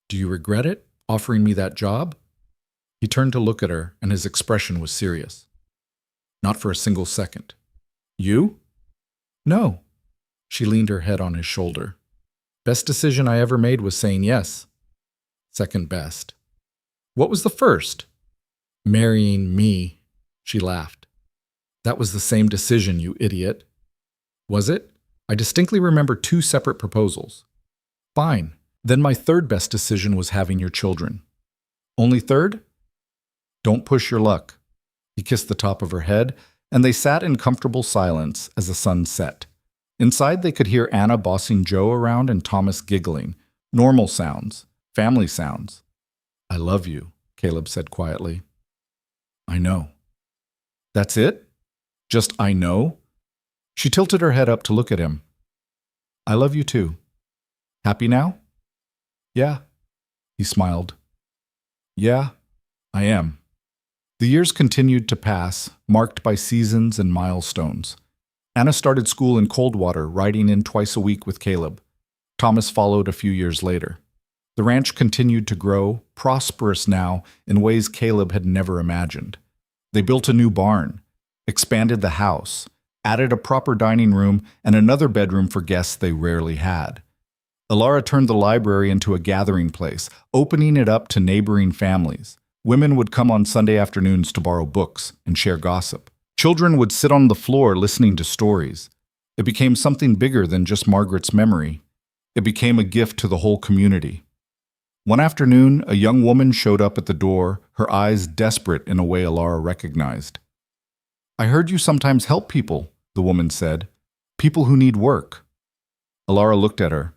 "Do you regret it, offering me that job?" He turned to look at her, and his expression was serious. "Not for a single second." "You?" "No." She leaned her head on his shoulder. "Best decision I ever made was saying yes." "Second best." "What was the first?" "Marrying me." She laughed. "That was the same decision, you idiot." "Was it? I distinctly remember 2 separate proposals." "Fine. Then my third best decision was having your children." "Only third?" "Don't push your luck." He kissed the top of her head, and they sat in comfortable silence as the sun set. Inside they could hear Anna bossing Joe around and Thomas giggling. Normal sounds. Family sounds. "I love you," Caleb said quietly. "I know." "That's it? Just I know?" She tilted her head up to look at him. "I love you too. Happy now?" "Yeah." He smiled. "Yeah, I am." The years continued to pass, marked by seasons and milestones. Anna started school in Coldwater, riding in twice a week with Caleb. Thomas followed a few years later. The ranch continued to grow, prosperous now in ways Caleb had never imagined. They built a new barn, expanded the house, added a proper dining room and another bedroom for guests they rarely had. Alara turned the library into a gathering place, opening it up to neighboring families. Women would come on Sunday afternoons to borrow books and share gossip. Children would sit on the floor listening to stories. It became something bigger than just Margaret's memory. It became a gift to the whole community. One afternoon, a young woman showed up at the door, her eyes desperate in a way Alara recognized. "I heard you sometimes help people," the woman said. "People who need work." Alara looked at her,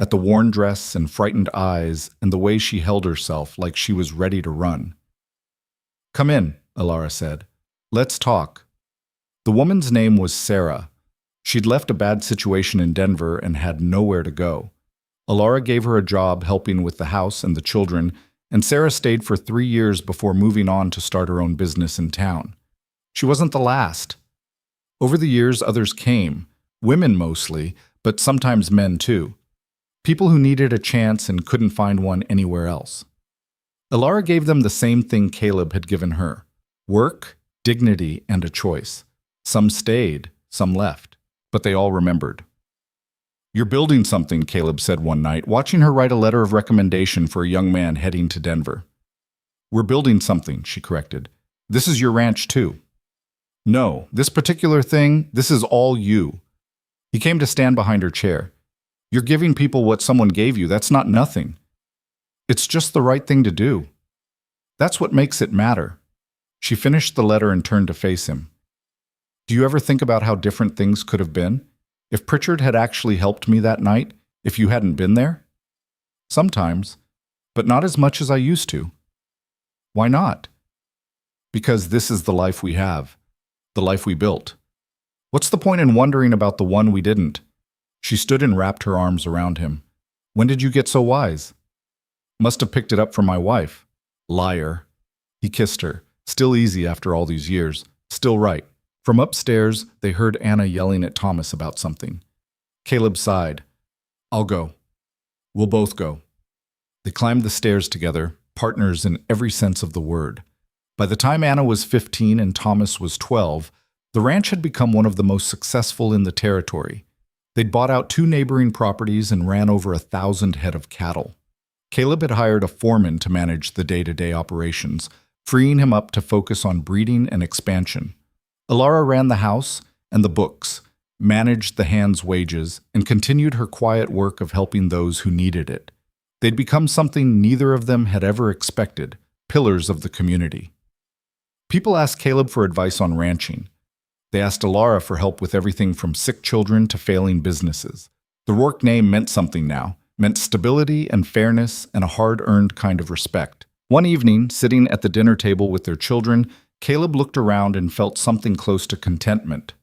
at the worn dress and frightened eyes and the way she held herself like she was ready to run. "Come in," Alara said. "Let's talk." The woman's name was Sarah. She'd left a bad situation in Denver and had nowhere to go. Alara gave her a job helping with the house and the children, and Sarah stayed for 3 years before moving on to start her own business in town. She wasn't the last. Over the years, others came, women mostly, but sometimes men too. People who needed a chance and couldn't find one anywhere else. Ilara gave them the same thing Caleb had given her: work, dignity, and a choice. Some stayed, some left, but they all remembered. "You're building something," Caleb said one night, watching her write a letter of recommendation for a young man heading to Denver. "We're building something," she corrected. "This is your ranch too." "No, this particular thing, this is all you." He came to stand behind her chair. "You're giving people what someone gave you. That's not nothing. It's just the right thing to do. That's what makes it matter." She finished the letter and turned to face him. "Do you ever think about how different things could have been? If Pritchard had actually helped me that night, if you hadn't been there?" "Sometimes, but not as much as I used to." "Why not?" "Because this is the life we have, the life we built. What's the point in wondering about the one we didn't?" She stood and wrapped her arms around him. "When did you get so wise?" "Must have picked it up from my wife." "Liar." He kissed her, still easy after all these years, still right. From upstairs, they heard Anna yelling at Thomas about something. Caleb sighed. "I'll go. We'll both go." They climbed the stairs together, partners in every sense of the word. By the time Anna was 15 and Thomas was 12, the ranch had become one of the most successful in the territory. They'd bought out 2 neighboring properties and ran over 1,000 head of cattle. Caleb had hired a foreman to manage the day-to-day operations, freeing him up to focus on breeding and expansion. Ilara ran the house and the books, managed the hands' wages, and continued her quiet work of helping those who needed it. They'd become something neither of them had ever expected, pillars of the community. People asked Caleb for advice on ranching. They asked Ilara for help with everything from sick children to failing businesses. The Rourke name meant something now, meant stability and fairness and a hard-earned kind of respect. One evening, sitting at the dinner table with their children, Caleb looked around and felt something close to contentment.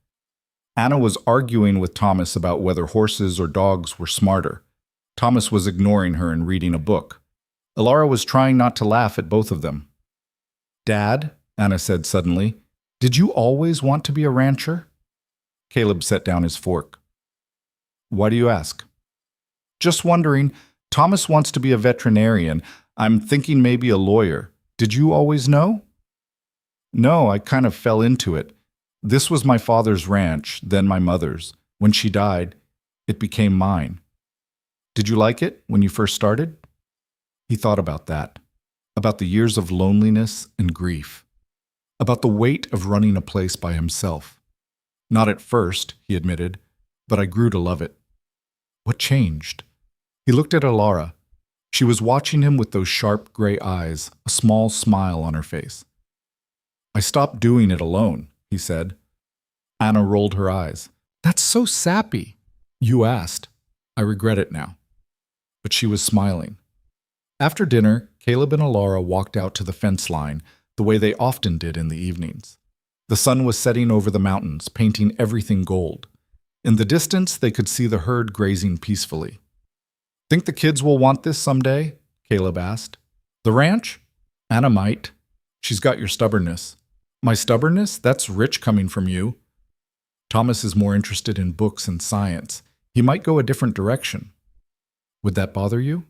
Anna was arguing with Thomas about whether horses or dogs were smarter. Thomas was ignoring her and reading a book. Ilara was trying not to laugh at both of them. "Dad," Anna said suddenly, "did you always want to be a rancher?" Caleb set down his fork. "Why do you ask?" "Just wondering. Thomas wants to be a veterinarian. I'm thinking maybe a lawyer. Did you always know?" "No, I kind of fell into it. This was my father's ranch, then my mother's. When she died, it became mine." "Did you like it when you first started?" He thought about that, about the years of loneliness and grief, about the weight of running a place by himself. "Not at first," he admitted, "but I grew to love it." What changed? He looked at Ilara. She was watching him with those sharp gray eyes, a small smile on her face. "I stopped doing it alone," he said. Anna rolled her eyes. "That's so sappy." "You asked. I regret it now." But she was smiling. After dinner, Caleb and Ilara walked out to the fence line, the way they often did in the evenings. The sun was setting over the mountains, painting everything gold. In the distance, they could see the herd grazing peacefully. "Think the kids will want this someday?" Caleb asked. "The ranch?" "Anna might. She's got your stubbornness." "My stubbornness? That's rich coming from you." "Thomas is more interested in books and science. He might go a different direction." "Would that bother you?"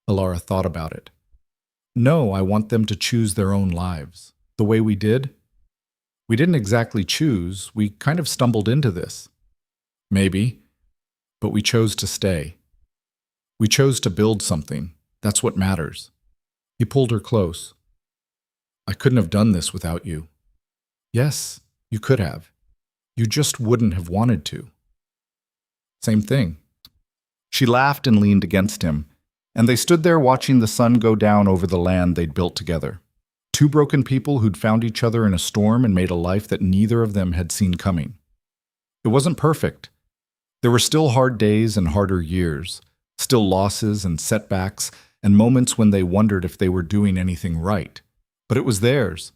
Ilara thought about it. "No, I want them to choose their own lives. The way we did. We didn't exactly choose. We kind of stumbled into this." "Maybe. But we chose to stay. We chose to build something. That's what matters." He pulled her close. "I couldn't have done this without you." "Yes, you could have. You just wouldn't have wanted to." "Same thing." She laughed and leaned against him, and they stood there watching the sun go down over the land they'd built together. 2 broken people who'd found each other in a storm and made a life that neither of them had seen coming. It wasn't perfect. There were still hard days and harder years, still losses and setbacks, and moments when they wondered if they were doing anything right. But it was theirs,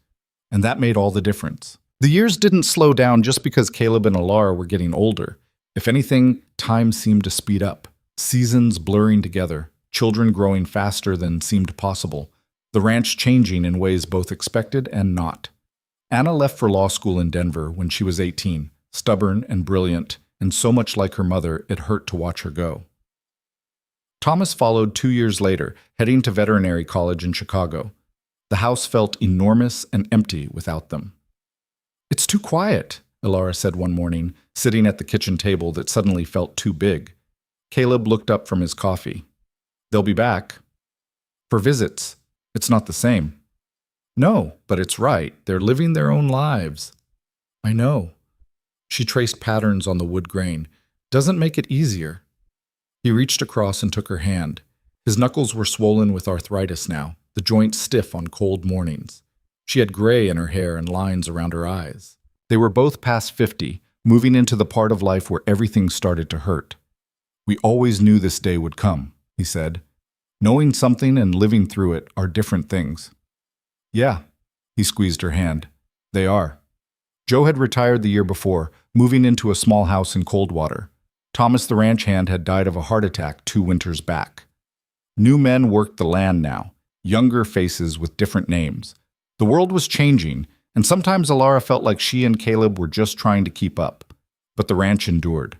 and that made all the difference. The years didn't slow down just because Caleb and Ilara were getting older. If anything, time seemed to speed up, seasons blurring together, children growing faster than seemed possible, the ranch changing in ways both expected and not. Anna left for law school in Denver when she was 18, stubborn and brilliant, and so much like her mother it hurt to watch her go. Thomas followed 2 years later, heading to veterinary college in Chicago. The house felt enormous and empty without them. "It's too quiet," Alara said one morning, sitting at the kitchen table that suddenly felt too big. Caleb looked up from his coffee. "They'll be back." "For visits. It's not the same." "No, but it's right. They're living their own lives." "I know." She traced patterns on the wood grain. "Doesn't make it easier." He reached across and took her hand. His knuckles were swollen with arthritis now, the joints stiff on cold mornings. She had gray in her hair and lines around her eyes. They were both past 50, moving into the part of life where everything started to hurt. "We always knew this day would come," he said. "Knowing something and living through it are different things." "Yeah," he squeezed her hand. "They are." Joe had retired the year before, moving into a small house in Coldwater. Thomas the ranch hand had died of a heart attack 2 winters back. New men worked the land now, younger faces with different names. The world was changing, and sometimes Alara felt like she and Caleb were just trying to keep up. But the ranch endured,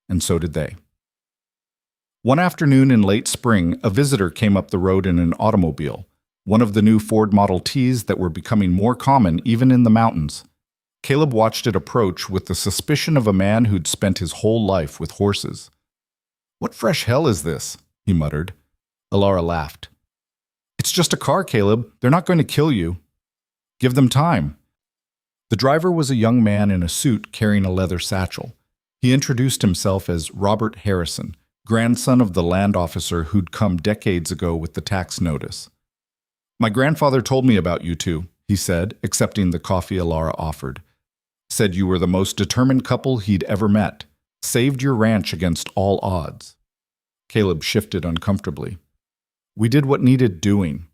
and so did they. One afternoon in late spring, a visitor came up the road in an automobile, one of the new Ford Model Ts that were becoming more common even in the mountains. Caleb watched it approach with the suspicion of a man who'd spent his whole life with horses. "What fresh hell is this?" he muttered. Alara laughed. "It's just a car, Caleb. They're not going to kill you. Give them time." The driver was a young man in a suit carrying a leather satchel. He introduced himself as Robert Harrison, grandson of the land officer who'd come decades ago with the tax notice. "My grandfather told me about you two," he said, accepting the coffee Alara offered. "Said you were the most determined couple he'd ever met. Saved your ranch against all odds." Caleb shifted uncomfortably. "We did what needed doing."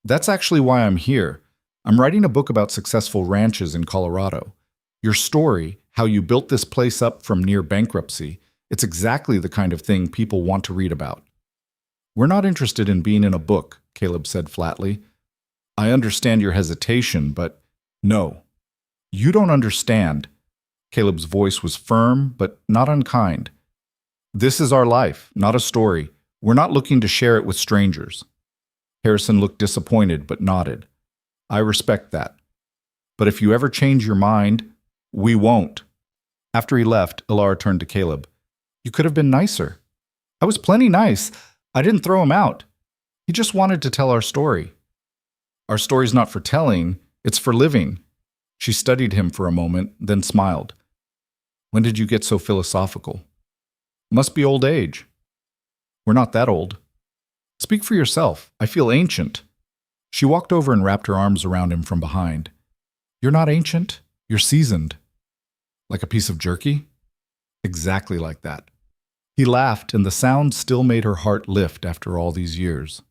"That's actually why I'm here. I'm writing a book about successful ranches in Colorado. Your story, how you built this place up from near bankruptcy, it's exactly the kind of thing people want to read about." "We're not interested in being in a book," Caleb said flatly. "I understand your hesitation, but no. You don't understand." Caleb's voice was firm, but not unkind. "This is our life, not a story. We're not looking to share it with strangers." Harrison looked disappointed, but nodded. "I respect that. But if you ever change your mind, we won't." After he left, Alara turned to Caleb. "You could have been nicer." "I was plenty nice. I didn't throw him out. He just wanted to tell our story." "Our story's not for telling, it's for living." She studied him for a moment, then smiled. "When did you get so philosophical?" "Must be old age." "We're not that old." "Speak for yourself. I feel ancient." She walked over and wrapped her arms around him from behind. "You're not ancient. You're seasoned." "Like a piece of jerky?" "Exactly like that." He laughed, and the sound still made her heart lift after all these years.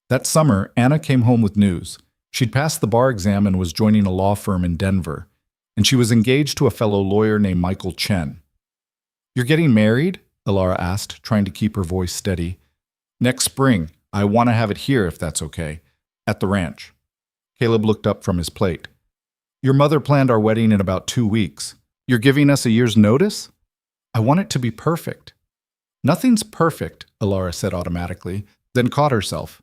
That summer, Anna came home with news. She'd passed the bar exam and was joining a law firm in Denver, and she was engaged to a fellow lawyer named Michael Chen. "You're getting married?" Alara asked, trying to keep her voice steady. "Next spring. I want to have it here, if that's okay. At the ranch." Caleb looked up from his plate. "Your mother planned our wedding in about 2 weeks. You're giving us a year's notice?" "I want it to be perfect." "Nothing's perfect," Alara said automatically, then caught herself.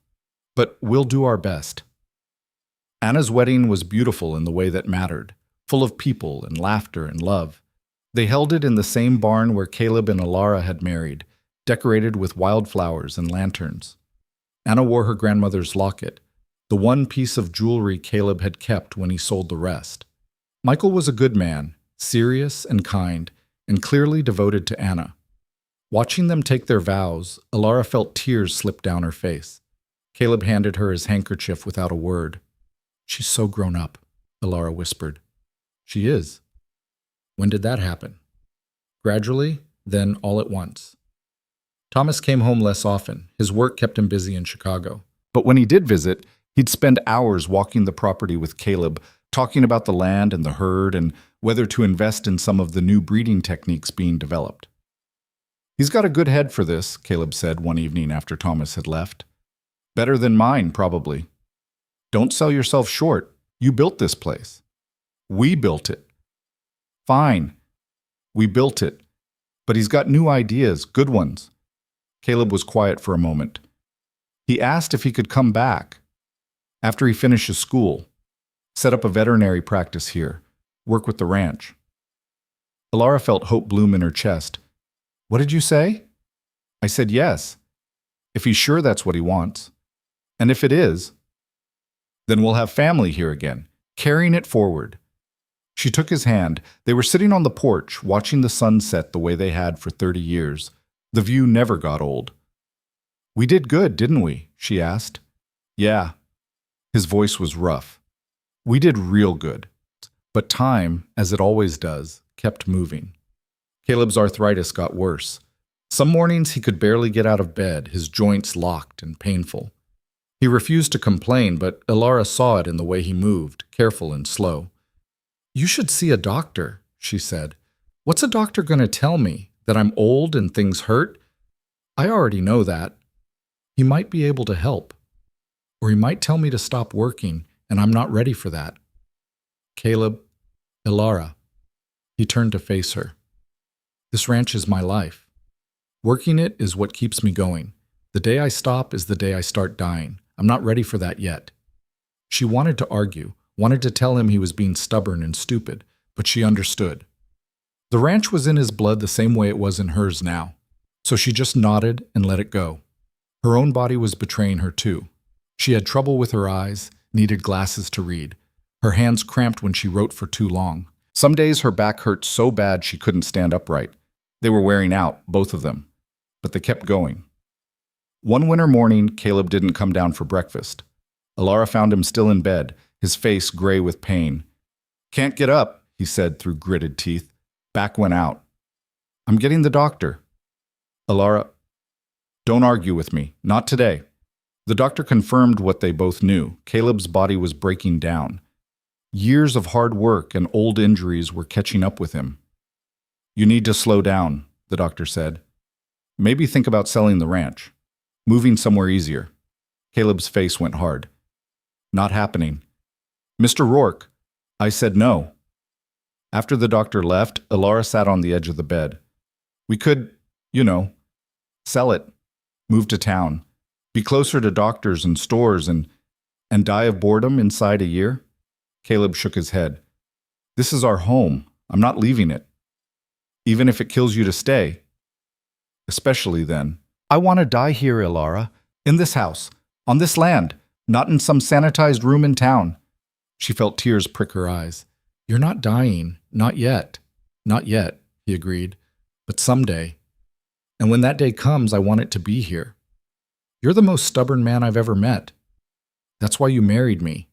"But we'll do our best." Anna's wedding was beautiful in the way that mattered, full of people and laughter and love. They held it in the same barn where Caleb and Alara had married, decorated with wildflowers and lanterns. Anna wore her grandmother's locket, the one piece of jewelry Caleb had kept when he sold the rest. Michael was a good man, serious and kind, and clearly devoted to Anna. Watching them take their vows, Alara felt tears slip down her face. Caleb handed her his handkerchief without a word. "She's so grown up," Alara whispered. "She is." "When did that happen?" "Gradually, then all at once." Thomas came home less often. His work kept him busy in Chicago. But when he did visit, he'd spend hours walking the property with Caleb, talking about the land and the herd and whether to invest in some of the new breeding techniques being developed. "He's got a good head for this," Caleb said one evening after Thomas had left. "Better than mine, probably." "Don't sell yourself short. You built this place." We built it. Fine. We built it. But he's got new ideas, good ones. Caleb was quiet for a moment. He asked if he could come back after he finishes school, set up a veterinary practice here, work with the ranch. Alara felt hope bloom in her chest. What did you say? I said yes, if he's sure that's what he wants. And if it is, then we'll have family here again, carrying it forward. She took his hand. They were sitting on the porch, watching the sun set the way they had for 30 years. The view never got old. We did good, didn't we? She asked. Yeah. His voice was rough. We did real good. But time, as it always does, kept moving. Caleb's arthritis got worse. Some mornings he could barely get out of bed, his joints locked and painful. He refused to complain, but Alara saw it in the way he moved, careful and slow. You should see a doctor, she said. What's a doctor going to tell me? That I'm old and things hurt? I already know that. He might be able to help. Or he might tell me to stop working, and I'm not ready for that. Caleb, Alara. He turned to face her. This ranch is my life. Working it is what keeps me going. The day I stop is the day I start dying. I'm not ready for that yet. She wanted to argue, wanted to tell him he was being stubborn and stupid, but she understood. The ranch was in his blood the same way it was in hers now, so she just nodded and let it go. Her own body was betraying her too. She had trouble with her eyes, needed glasses to read. Her hands cramped when she wrote for too long. Some days her back hurt so bad she couldn't stand upright. They were wearing out, both of them, but they kept going. One winter morning, Caleb didn't come down for breakfast. Alara found him still in bed, his face gray with pain. Can't get up, he said through gritted teeth. Back went out. I'm getting the doctor. Alara, don't argue with me. Not today. The doctor confirmed what they both knew. Caleb's body was breaking down. Years of hard work and old injuries were catching up with him. You need to slow down, the doctor said. Maybe think about selling the ranch. Moving somewhere easier. Caleb's face went hard. Not happening. Mr. Rourke, I said no. After the doctor left, Alara sat on the edge of the bed. We could, sell it, move to town, be closer to doctors and stores and die of boredom inside a year. Caleb shook his head. This is our home. I'm not leaving it. Even if it kills you to stay. Especially then. I want to die here, Alara. In this house. On this land. Not in some sanitized room in town. She felt tears prick her eyes. You're not dying. Not yet. Not yet, he agreed. But someday. And when that day comes, I want it to be here. You're the most stubborn man I've ever met. That's why you married me.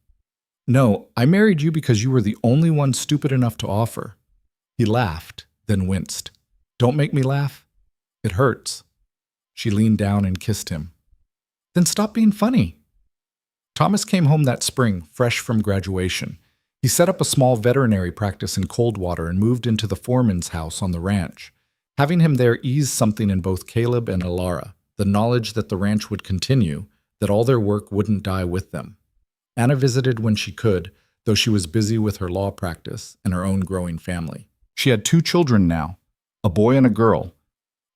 No, I married you because you were the only one stupid enough to offer. He laughed, then winced. Don't make me laugh. It hurts. She leaned down and kissed him. Then stop being funny. Thomas came home that spring, fresh from graduation. He set up a small veterinary practice in Coldwater and moved into the foreman's house on the ranch. Having him there eased something in both Caleb and Alara, the knowledge that the ranch would continue, that all their work wouldn't die with them. Anna visited when she could, though she was busy with her law practice and her own growing family. She had 2 children now, a boy and a girl,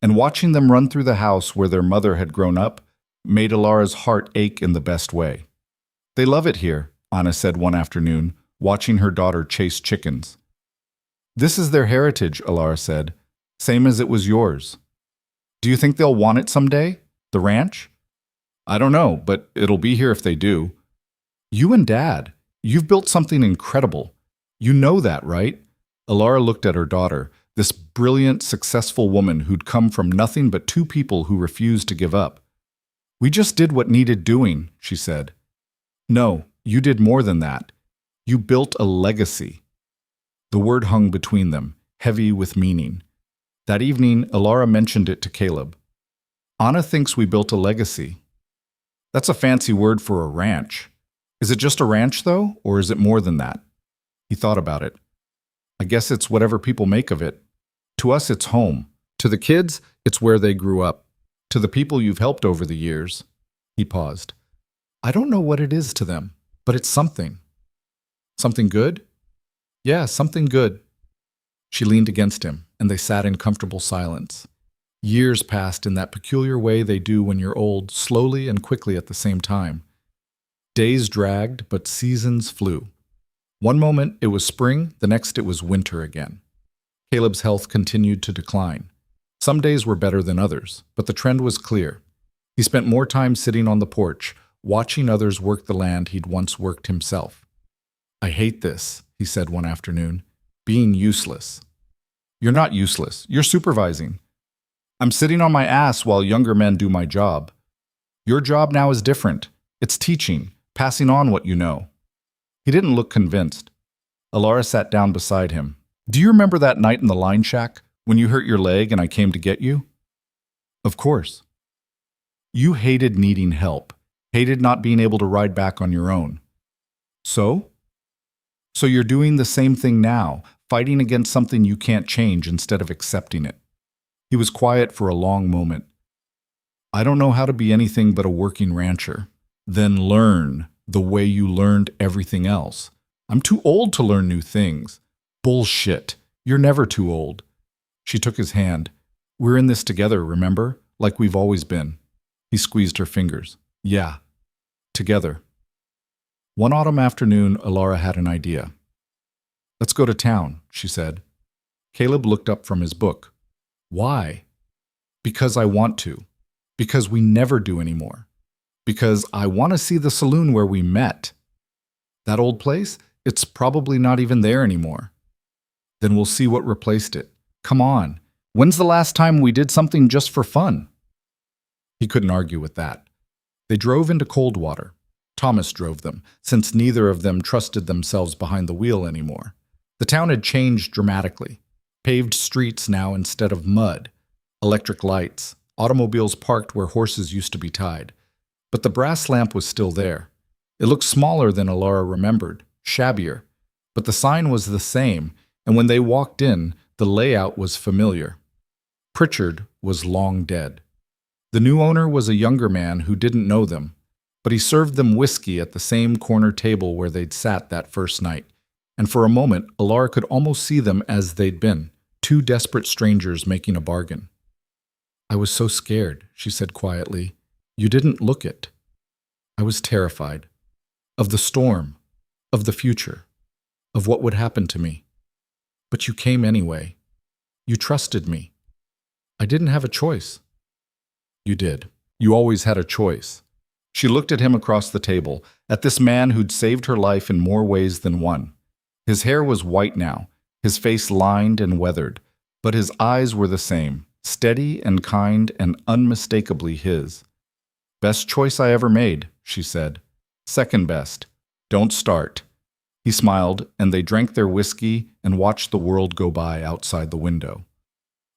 and watching them run through the house where their mother had grown up made Alara's heart ache in the best way. They love it here, Anna said one afternoon, watching her daughter chase chickens. This is their heritage, Alara said, same as it was yours. Do you think they'll want it someday? The ranch? I don't know, but it'll be here if they do. You and Dad, you've built something incredible. You know that, right? Alara looked at her daughter, this brilliant, successful woman who'd come from nothing but 2 people who refused to give up. We just did what needed doing, she said. No, you did more than that. You built a legacy. The word hung between them, heavy with meaning. That evening, Alara mentioned it to Caleb. Anna thinks we built a legacy. That's a fancy word for a ranch. Is it just a ranch, though, or is it more than that? He thought about it. I guess it's whatever people make of it. To us, it's home. To the kids, it's where they grew up. To the people you've helped over the years. He paused. I don't know what it is to them, but it's something. Something good? Yeah, something good. She leaned against him, and they sat in comfortable silence. Years passed in that peculiar way they do when you're old, slowly and quickly at the same time. Days dragged, but seasons flew. One moment it was spring, the next it was winter again. Caleb's health continued to decline. Some days were better than others, but the trend was clear. He spent more time sitting on the porch, watching others work the land he'd once worked himself. I hate this, he said one afternoon. Being useless. You're not useless. You're supervising. I'm sitting on my ass while younger men do my job. Your job now is different. It's teaching, passing on what you know. He didn't look convinced. Alara sat down beside him. Do you remember that night in the line shack when you hurt your leg and I came to get you? Of course. You hated needing help, hated not being able to ride back on your own. So? So you're doing the same thing now, fighting against something you can't change instead of accepting it. He was quiet for a long moment. I don't know how to be anything but a working rancher. Then learn the way you learned everything else. I'm too old to learn new things. Bullshit. You're never too old. She took his hand. We're in this together, remember? Like we've always been. He squeezed her fingers. Yeah. Together. One autumn afternoon, Alara had an idea. Let's go to town, she said. Caleb looked up from his book. Why? Because I want to. Because we never do anymore. Because I want to see the saloon where we met. That old place? It's probably not even there anymore. Then we'll see what replaced it. Come on. When's the last time we did something just for fun? He couldn't argue with that. They drove into Coldwater. Thomas drove them, since neither of them trusted themselves behind the wheel anymore. The town had changed dramatically. Paved streets now instead of mud. Electric lights. Automobiles parked where horses used to be tied. But the brass lamp was still there. It looked smaller than Alara remembered, shabbier. But the sign was the same, and when they walked in, the layout was familiar. Pritchard was long dead. The new owner was a younger man who didn't know them, but he served them whiskey at the same corner table where they'd sat that first night, and for a moment Alara could almost see them as they'd been, two desperate strangers making a bargain. I was so scared, she said quietly. You didn't look it. I was terrified. Of the storm. Of the future. Of what would happen to me. But you came anyway. You trusted me. I didn't have a choice. You did. You always had a choice. She looked at him across the table, at this man who'd saved her life in more ways than one. His hair was white now, his face lined and weathered, but his eyes were the same, steady and kind and unmistakably his. Best choice I ever made, she said. Second best. Don't start. He smiled, and they drank their whiskey and watched the world go by outside the window.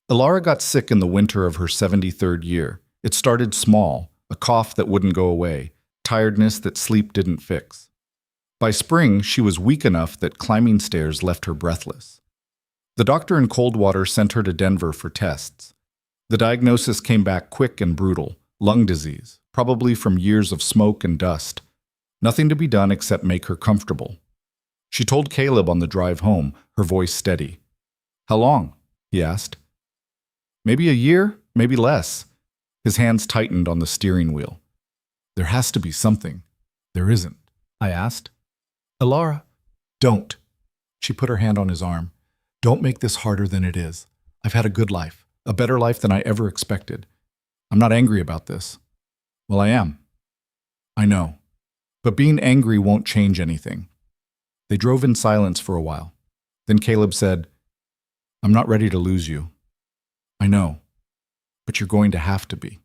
Alara got sick in the winter of her 73rd year. It started small, a cough that wouldn't go away, tiredness that sleep didn't fix. By spring, she was weak enough that climbing stairs left her breathless. The doctor in Coldwater sent her to Denver for tests. The diagnosis came back quick and brutal, lung disease, probably from years of smoke and dust. Nothing to be done except make her comfortable. She told Caleb on the drive home, her voice steady. How long? He asked. Maybe a year, maybe less. His hands tightened on the steering wheel. There has to be something. There isn't, I asked. Alara, don't. She put her hand on his arm. Don't make this harder than it is. I've had a good life, a better life than I ever expected. I'm not angry about this. Well, I am. I know. But being angry won't change anything. They drove in silence for a while. Then Caleb said, I'm not ready to lose you. I know, but you're going to have to be.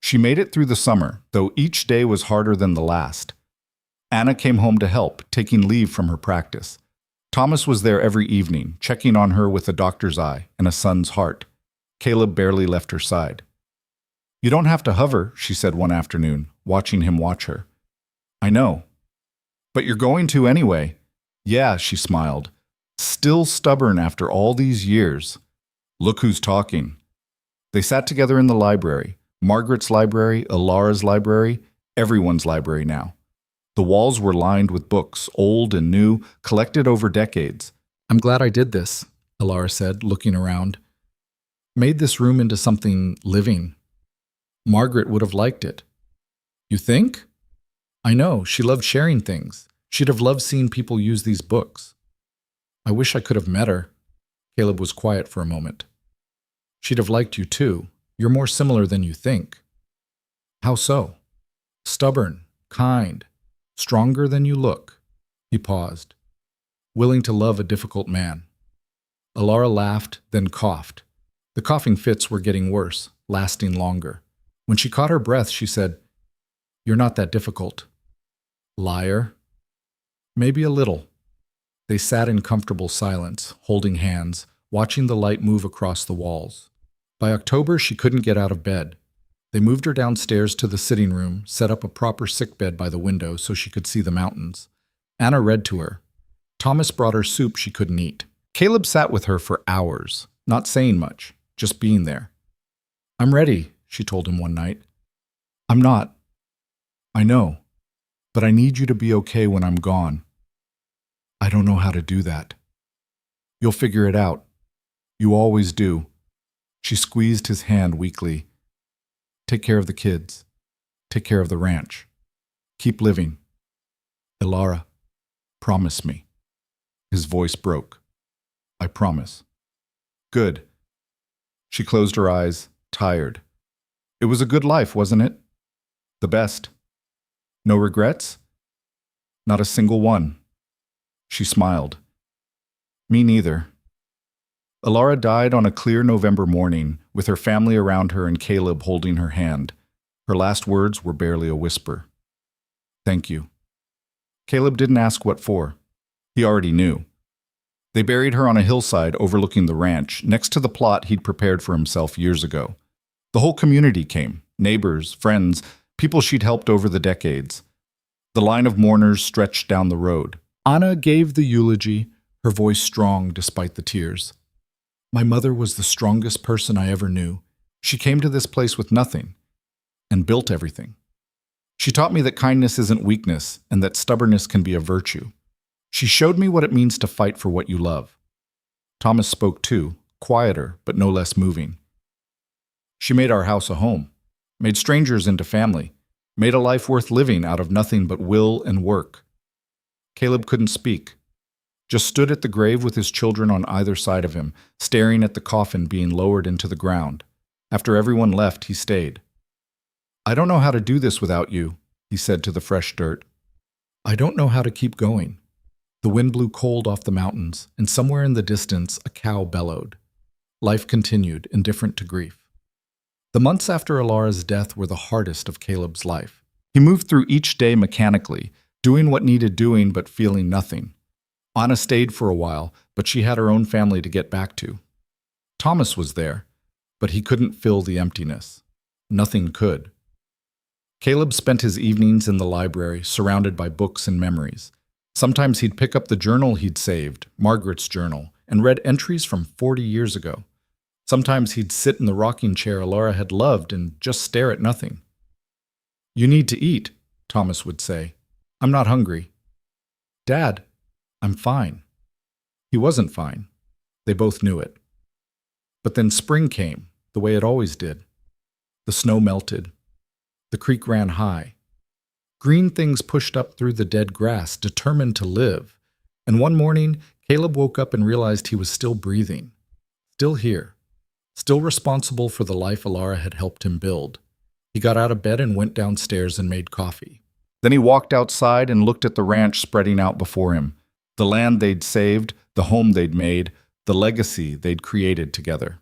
She made it through the summer, though each day was harder than the last. Anna came home to help, taking leave from her practice. Thomas was there every evening, checking on her with a doctor's eye and a son's heart. Caleb barely left her side. You don't have to hover, she said one afternoon, watching him watch her. I know. But you're going to anyway. Yeah, she smiled. Still stubborn after all these years. Look who's talking. They sat together in the library. Margaret's library, Alara's library, everyone's library now. The walls were lined with books, old and new, collected over decades. I'm glad I did this, Alara said, looking around. Made this room into something living. Margaret would have liked it. You think? I know, she loved sharing things. She'd have loved seeing people use these books. I wish I could have met her. Caleb was quiet for a moment. She'd have liked you too. You're more similar than you think. How so? Stubborn, kind, stronger than you look. He paused, willing to love a difficult man. Alara laughed, then coughed. The coughing fits were getting worse, lasting longer. When she caught her breath, she said, You're not that difficult. Liar. Maybe a little. They sat in comfortable silence, holding hands, watching the light move across the walls. By October, she couldn't get out of bed. They moved her downstairs to the sitting room, set up a proper sickbed by the window so she could see the mountains. Anna read to her. Thomas brought her soup she couldn't eat. Caleb sat with her for hours, not saying much, just being there. I'm ready, she told him one night. I'm not. I know. But I need you to be okay when I'm gone. I don't know how to do that. You'll figure it out. You always do. She squeezed his hand weakly. Take care of the kids. Take care of the ranch. Keep living. Alara, promise me. His voice broke. I promise. Good. She closed her eyes, tired. It was a good life, wasn't it? The best. No regrets? Not a single one. She smiled. Me neither. Alara died on a clear November morning, with her family around her and Caleb holding her hand. Her last words were barely a whisper. Thank you. Caleb didn't ask what for. He already knew. They buried her on a hillside overlooking the ranch, next to the plot he'd prepared for himself years ago. The whole community came, neighbors, friends, people she'd helped over the decades. The line of mourners stretched down the road. Anna gave the eulogy, her voice strong despite the tears. My mother was the strongest person I ever knew. She came to this place with nothing and built everything. She taught me that kindness isn't weakness and that stubbornness can be a virtue. She showed me what it means to fight for what you love. Thomas spoke too, quieter but no less moving. She made our house a home, made strangers into family, made a life worth living out of nothing but will and work. Caleb couldn't speak, just stood at the grave with his children on either side of him, staring at the coffin being lowered into the ground. After everyone left, he stayed. I don't know how to do this without you, he said to the fresh dirt. I don't know how to keep going. The wind blew cold off the mountains, and somewhere in the distance a cow bellowed. Life continued, indifferent to grief. The months after Alara's death were the hardest of Caleb's life. He moved through each day mechanically, doing what needed doing but feeling nothing. Anna stayed for a while, but she had her own family to get back to. Thomas was there, but he couldn't fill the emptiness. Nothing could. Caleb spent his evenings in the library, surrounded by books and memories. Sometimes he'd pick up the journal he'd saved, Margaret's journal, and read entries from 40 years ago. Sometimes he'd sit in the rocking chair Alara had loved and just stare at nothing. You need to eat, Thomas would say. I'm not hungry. Dad, I'm fine. He wasn't fine. They both knew it. But then spring came, the way it always did. The snow melted. The creek ran high. Green things pushed up through the dead grass, determined to live. And one morning, Caleb woke up and realized he was still breathing. Still here. Still responsible for the life Alara had helped him build. He got out of bed and went downstairs and made coffee. Then he walked outside and looked at the ranch spreading out before him. The land they'd saved, the home they'd made, the legacy they'd created together.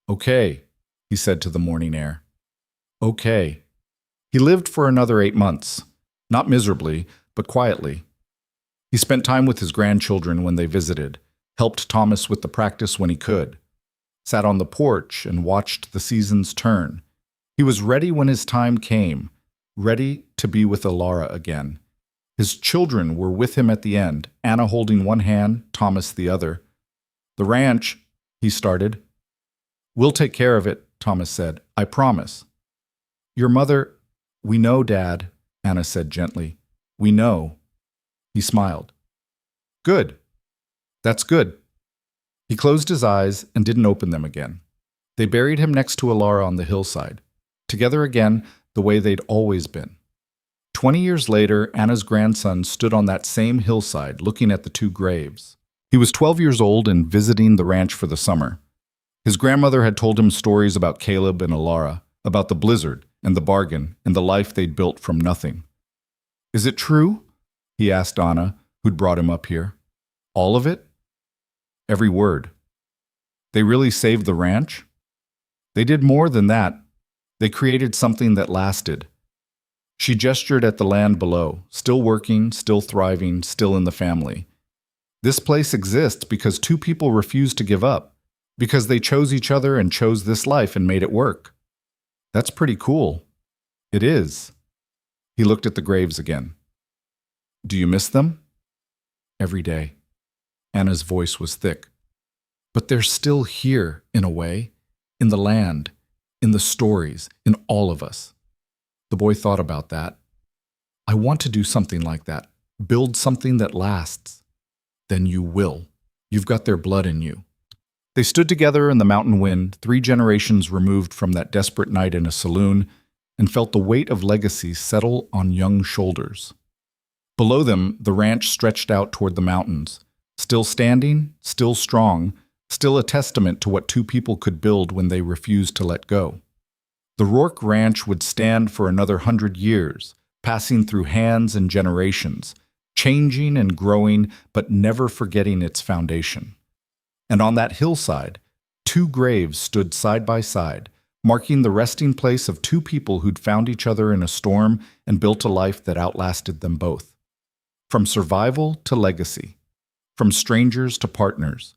Okay, he said to the morning air. Okay. He lived for another 8 months. Not miserably, but quietly. He spent time with his grandchildren when they visited, helped Thomas with the practice when he could, sat on the porch and watched the seasons turn. He was ready when his time came, ready to be with Alara again. His children were with him at the end, Anna holding one hand, Thomas the other. The ranch, he started. We'll take care of it, Thomas said. I promise. Your mother, we know, Dad, Anna said gently. We know. He smiled. Good. That's good. He closed his eyes and didn't open them again. They buried him next to Alara on the hillside, together again the way they'd always been. 20 years later, Anna's grandson stood on that same hillside looking at the two graves. He was 12 years old and visiting the ranch for the summer. His grandmother had told him stories about Caleb and Alara, about the blizzard and the bargain and the life they'd built from nothing. Is it true? He asked Anna, who'd brought him up here. All of it? Every word. They really saved the ranch? They did more than that. They created something that lasted. She gestured at the land below, still working, still thriving, still in the family. This place exists because two people refused to give up, because they chose each other and chose this life and made it work. That's pretty cool. It is. He looked at the graves again. Do you miss them? Every day. Anna's voice was thick. But they're still here, in a way, in the land, in the stories, in all of us. The boy thought about that. I want to do something like that, build something that lasts. Then you will. You've got their blood in you. They stood together in the mountain wind, 3 generations removed from that desperate night in a saloon, and felt the weight of legacy settle on young shoulders. Below them, the ranch stretched out toward the mountains, still standing, still strong, still a testament to what two people could build when they refused to let go. The Rourke Ranch would stand for another 100 years, passing through hands and generations, changing and growing, but never forgetting its foundation. And on that hillside, 2 graves stood side by side, marking the resting place of 2 people who'd found each other in a storm and built a life that outlasted them both. From survival to legacy, from strangers to partners,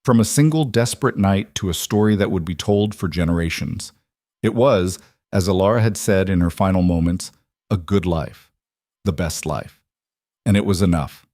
from a single desperate night to a story that would be told for generations. It was, as Alara had said in her final moments, a good life, the best life. And it was enough.